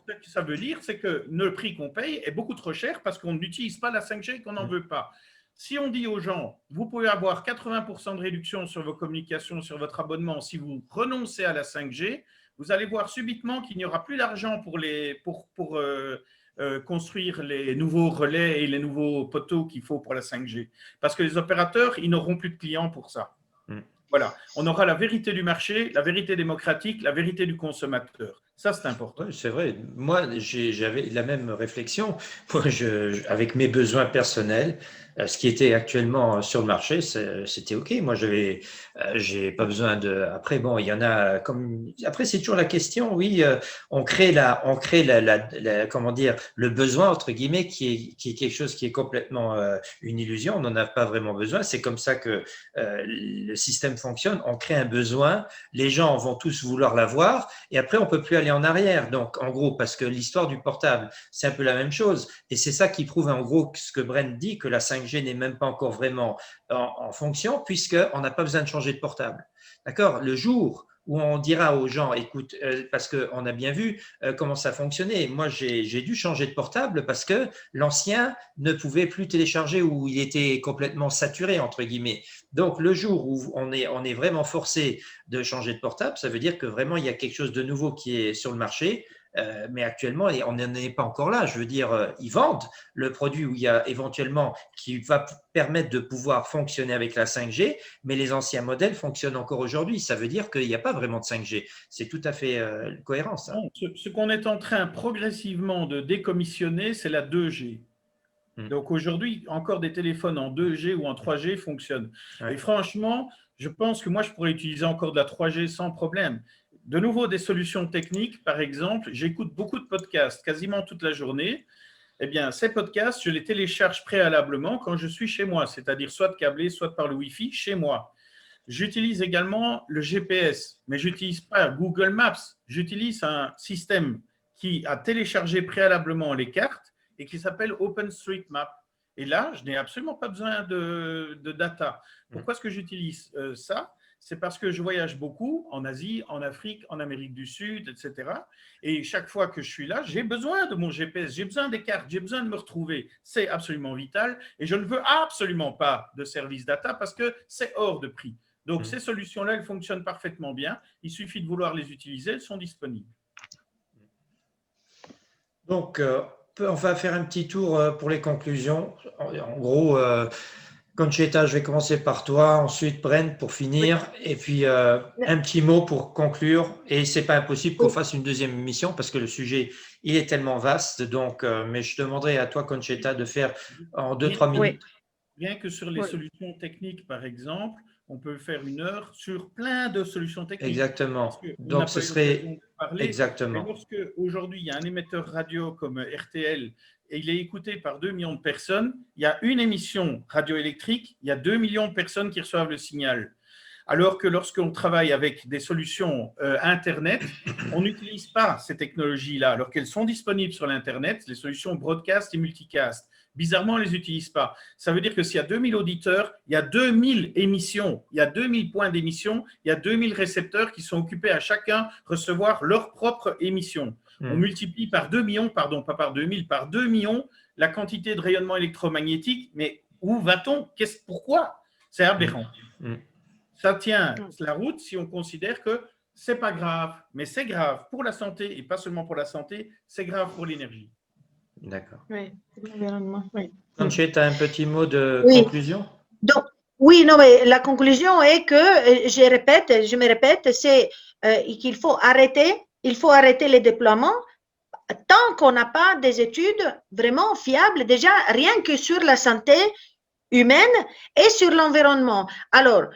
ce que ça veut dire, c'est que le prix qu'on paye est beaucoup trop cher parce qu'on n'utilise pas la 5G et qu'on n'en veut pas. Si on dit aux gens, vous pouvez avoir 80% de réduction sur vos communications, sur votre abonnement, si vous renoncez à la 5G, vous allez voir subitement qu'il n'y aura plus d'argent pour construire les nouveaux relais et les nouveaux poteaux qu'il faut pour la 5G. Parce que les opérateurs, ils n'auront plus de clients pour ça. Voilà, on aura la vérité du marché, la vérité démocratique, la vérité du consommateur. Ça, c'est important. Oui, c'est vrai. Moi, j'avais la même réflexion. Moi, avec mes besoins personnels, ce qui était actuellement sur le marché, c'était OK. Moi, j'ai pas besoin de. Après, bon, il y en a comme. Après, c'est toujours la question. Oui, on crée comment dire, le besoin entre guillemets qui est quelque chose qui est complètement une illusion. On n'en a pas vraiment besoin. C'est comme ça que le système fonctionne. On crée un besoin. Les gens vont tous vouloir l'avoir. Et après, on peut plus aller en arrière. Donc, en gros, parce que l'histoire du portable, c'est un peu la même chose. Et c'est ça qui prouve, en gros, ce que Brent dit, que la 5G n'est même pas encore vraiment en fonction, puisqu'on n'a pas besoin de changer de portable. D'accord? Le jour où on dira aux gens, écoute, parce qu'on a bien vu comment ça fonctionnait. Moi, j'ai dû changer de portable parce que l'ancien ne pouvait plus télécharger ou il était complètement saturé, entre guillemets. Donc, le jour où on est vraiment forcé de changer de portable, ça veut dire que vraiment, il y a quelque chose de nouveau qui est sur le marché. Mais actuellement, on n'en est pas encore là. Je veux dire, ils vendent le produit où il y a éventuellement qui va permettre de pouvoir fonctionner avec la 5G, mais les anciens modèles fonctionnent encore aujourd'hui. Ça veut dire qu'il n'y a pas vraiment de 5G. C'est tout à fait cohérent, ça. Non, ce qu'on est en train progressivement de décommissionner, c'est la 2G. Donc aujourd'hui, encore des téléphones en 2G ou en 3G fonctionnent. Ouais. Et franchement, je pense que moi, je pourrais utiliser encore de la 3G sans problème. De nouveau, des solutions techniques, par exemple, j'écoute beaucoup de podcasts quasiment toute la journée. Eh bien, ces podcasts, je les télécharge préalablement quand je suis chez moi, c'est-à-dire soit câblé, soit par le Wi-Fi chez moi. J'utilise également le GPS, mais je n'utilise pas Google Maps. J'utilise un système qui a téléchargé préalablement les cartes et qui s'appelle OpenStreetMap. Et là, je n'ai absolument pas besoin de data. Pourquoi est-ce que j'utilise ça? c'est parce que je voyage beaucoup en Asie, en Afrique, en Amérique du Sud, etc. Et chaque fois que je suis là, j'ai besoin de mon GPS, j'ai besoin des cartes, j'ai besoin de me retrouver. C'est absolument vital et je ne veux absolument pas de service data parce que c'est hors de prix. Donc, ces solutions-là, elles fonctionnent parfaitement bien. Il suffit de vouloir les utiliser, elles sont disponibles. Donc, on va faire un petit tour pour les conclusions. En gros, Concheta, je vais commencer par toi, ensuite Brent pour finir, et puis un petit mot pour conclure. Et c'est pas impossible qu'on fasse une deuxième émission parce que le sujet, il est tellement vaste. Donc, mais je demanderai à toi, Concheta, de faire en 2-3 minutes. Bien que sur les solutions techniques, par exemple, on peut faire 1 heure sur plein de solutions techniques. Exactement. Donc, ce serait exactement. Mais lorsque aujourd'hui il y a un émetteur radio comme RTL et il est écouté par 2 millions de personnes, il y a une émission radioélectrique, il y a 2 millions de personnes qui reçoivent le signal. Alors que lorsqu'on travaille avec des solutions Internet, on n'utilise pas ces technologies-là, alors qu'elles sont disponibles sur l'Internet, les solutions broadcast et multicast. Bizarrement, on ne les utilise pas. Ça veut dire que s'il y a 2000 auditeurs, il y a 2000 émissions, il y a 2000 points d'émission, il y a 2000 récepteurs qui sont occupés à chacun recevoir leur propre émission. On multiplie par 2 millions, pardon, pas par 2000, par 2 millions la quantité de rayonnement électromagnétique. Mais où va-t-on? Pourquoi? C'est aberrant. Ça tient la route si on considère que ce n'est pas grave, mais c'est grave pour la santé et pas seulement pour la santé, c'est grave pour l'énergie. D'accord. Oui, l'environnement, oui. Concheta, un petit mot de conclusion? Donc, oui, non, mais la conclusion est que, je me répète, c'est qu'il faut arrêter les déploiements tant qu'on n'a pas des études vraiment fiables, déjà rien que sur la santé humaine et sur l'environnement. Alors,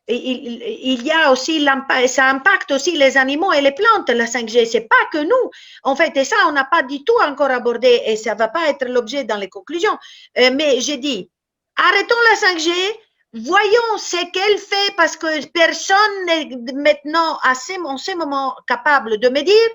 il y a aussi ça impacte aussi les animaux et les plantes, la 5G. C'est pas que nous. En fait, et ça, on n'a pas du tout encore abordé et ça va pas être l'objet dans les conclusions. Mais j'ai dit, arrêtons la 5G, voyons ce qu'elle fait parce que personne n'est maintenant en ce moment capable de me dire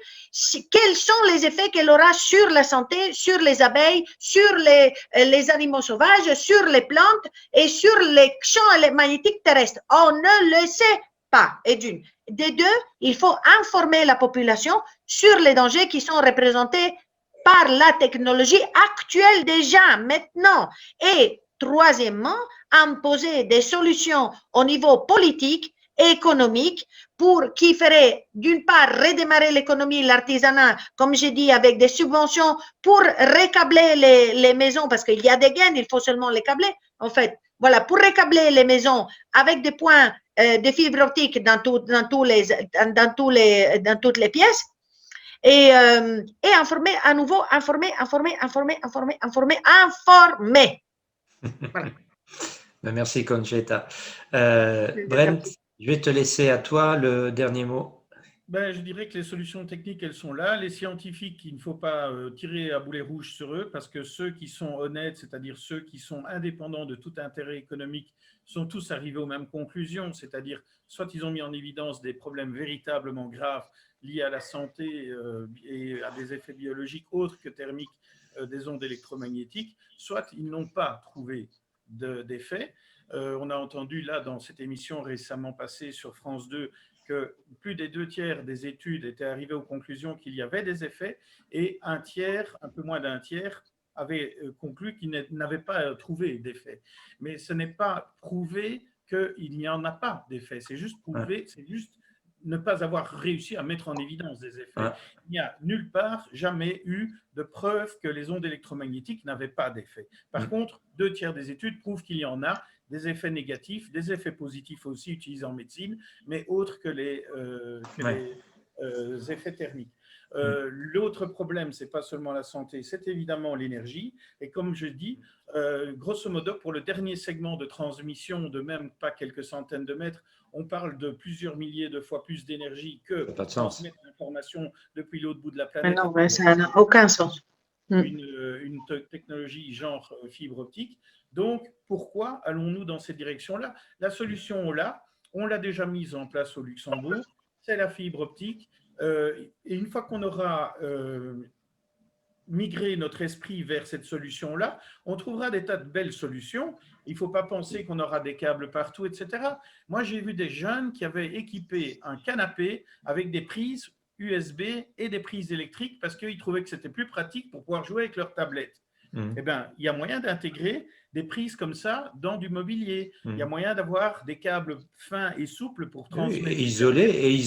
quels sont les effets qu'elle aura sur la santé, sur les abeilles, sur les animaux sauvages, sur les plantes et sur les champs magnétiques terrestres. On ne le sait pas. Et d'une. Des deux, il faut informer la population sur les dangers qui sont représentés par la technologie actuelle déjà, maintenant. Et troisièmement, imposer des solutions au niveau politique, économique, qui ferait d'une part redémarrer l'économie, l'artisanat, comme j'ai dit, avec des subventions pour recabler les maisons, parce qu'il y a des gains, il faut seulement les câbler. En fait, voilà, pour recabler les maisons avec des points de fibre optique dans toutes les pièces. Et informer à nouveau, informer. Voilà. Merci, Concheta. Brent, je vais te laisser à toi le dernier mot. Je dirais que les solutions techniques, elles sont là. Les scientifiques, il ne faut pas tirer à boulet rouge sur eux parce que ceux qui sont honnêtes, c'est-à-dire ceux qui sont indépendants de tout intérêt économique, sont tous arrivés aux mêmes conclusions, c'est-à-dire soit ils ont mis en évidence des problèmes véritablement graves liés à la santé et à des effets biologiques autres que thermiques des ondes électromagnétiques, soit ils n'ont pas trouvé d'effet. On a entendu là dans cette émission récemment passée sur France 2 que plus des 2/3 des études étaient arrivées aux conclusions qu'il y avait des effets et un peu moins d'un tiers, avait conclu qu'ils n'avaient pas trouvé d'effet. Mais ce n'est pas prouvé qu'il n'y en a pas d'effet, c'est juste prouvé, c'est juste ne pas avoir réussi à mettre en évidence des effets. Il n'y a nulle part jamais eu de preuve que les ondes électromagnétiques n'avaient pas d'effet. Par contre, 2/3 des études prouvent qu'il y en a des effets négatifs, des effets positifs aussi utilisés en médecine, mais autres que les effets thermiques. L'autre problème, ce n'est pas seulement la santé, c'est évidemment l'énergie. Et comme je dis, grosso modo, pour le dernier segment de transmission de même pas quelques centaines de mètres, on parle de plusieurs milliers de fois plus d'énergie que pour transmettre l'information depuis l'autre bout de la planète. Non, mais ça n'a aucun sens. Une technologie genre fibre optique. Donc, pourquoi allons-nous dans cette direction-là? La solution, là, on l'a déjà mise en place au Luxembourg, c'est la fibre optique. Et une fois qu'on aura migrer notre esprit vers cette solution-là, on trouvera des tas de belles solutions. Il ne faut pas penser qu'on aura des câbles partout, etc. Moi, j'ai vu des jeunes qui avaient équipé un canapé avec des prises USB et des prises électriques parce qu'ils trouvaient que c'était plus pratique pour pouvoir jouer avec leur tablette. Eh bien, il y a moyen d'intégrer des prises comme ça dans du mobilier. Il y a moyen d'avoir des câbles fins et souples pour transmettre. Isolés,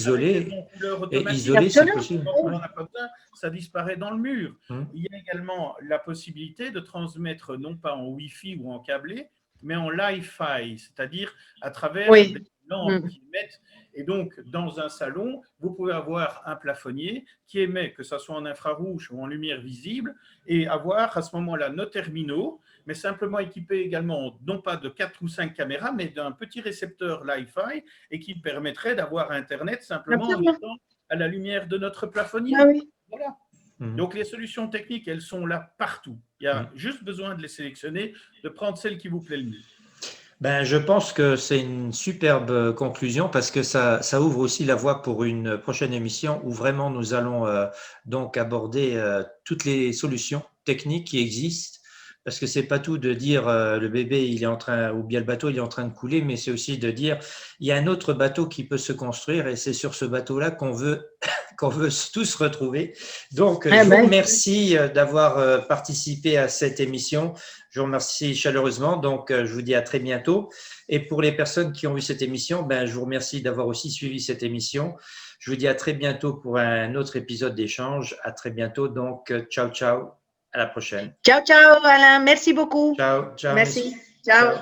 c'est possible. Quand on n'en a pas besoin, ça disparaît dans le mur. Il y a également la possibilité de transmettre non pas en Wi-Fi ou en câblé, mais en Li-Fi, c'est-à-dire à travers des lampes qui émettent. Et donc, dans un salon, vous pouvez avoir un plafonnier qui émet, que ce soit en infrarouge ou en lumière visible, et avoir à ce moment-là nos terminaux, mais simplement équipés également, non pas de 4 ou 5 caméras, mais d'un petit récepteur Li-Fi, et qui permettrait d'avoir Internet simplement en étant à la lumière de notre plafonnier. Voilà. Donc, les solutions techniques, elles sont là partout. Il y a juste besoin de les sélectionner, de prendre celle qui vous plaît le mieux. Ben, je pense que c'est une superbe conclusion parce que ça ouvre aussi la voie pour une prochaine émission où vraiment nous allons donc aborder toutes les solutions techniques qui existent. Parce que c'est pas tout de dire le bébé il est en train ou bien le bateau il est en train de couler, mais c'est aussi de dire il y a un autre bateau qui peut se construire et c'est sur ce bateau-là qu'on veut tous retrouver. Donc je vous remercie d'avoir participé à cette émission. Je vous remercie chaleureusement. Donc je vous dis à très bientôt. Et pour les personnes qui ont vu cette émission, ben je vous remercie d'avoir aussi suivi cette émission. Je vous dis à très bientôt pour un autre épisode d'échange. À très bientôt. Donc ciao ciao. À la prochaine. Ciao, ciao, Alain. Merci beaucoup. Ciao, ciao. Merci. Ciao.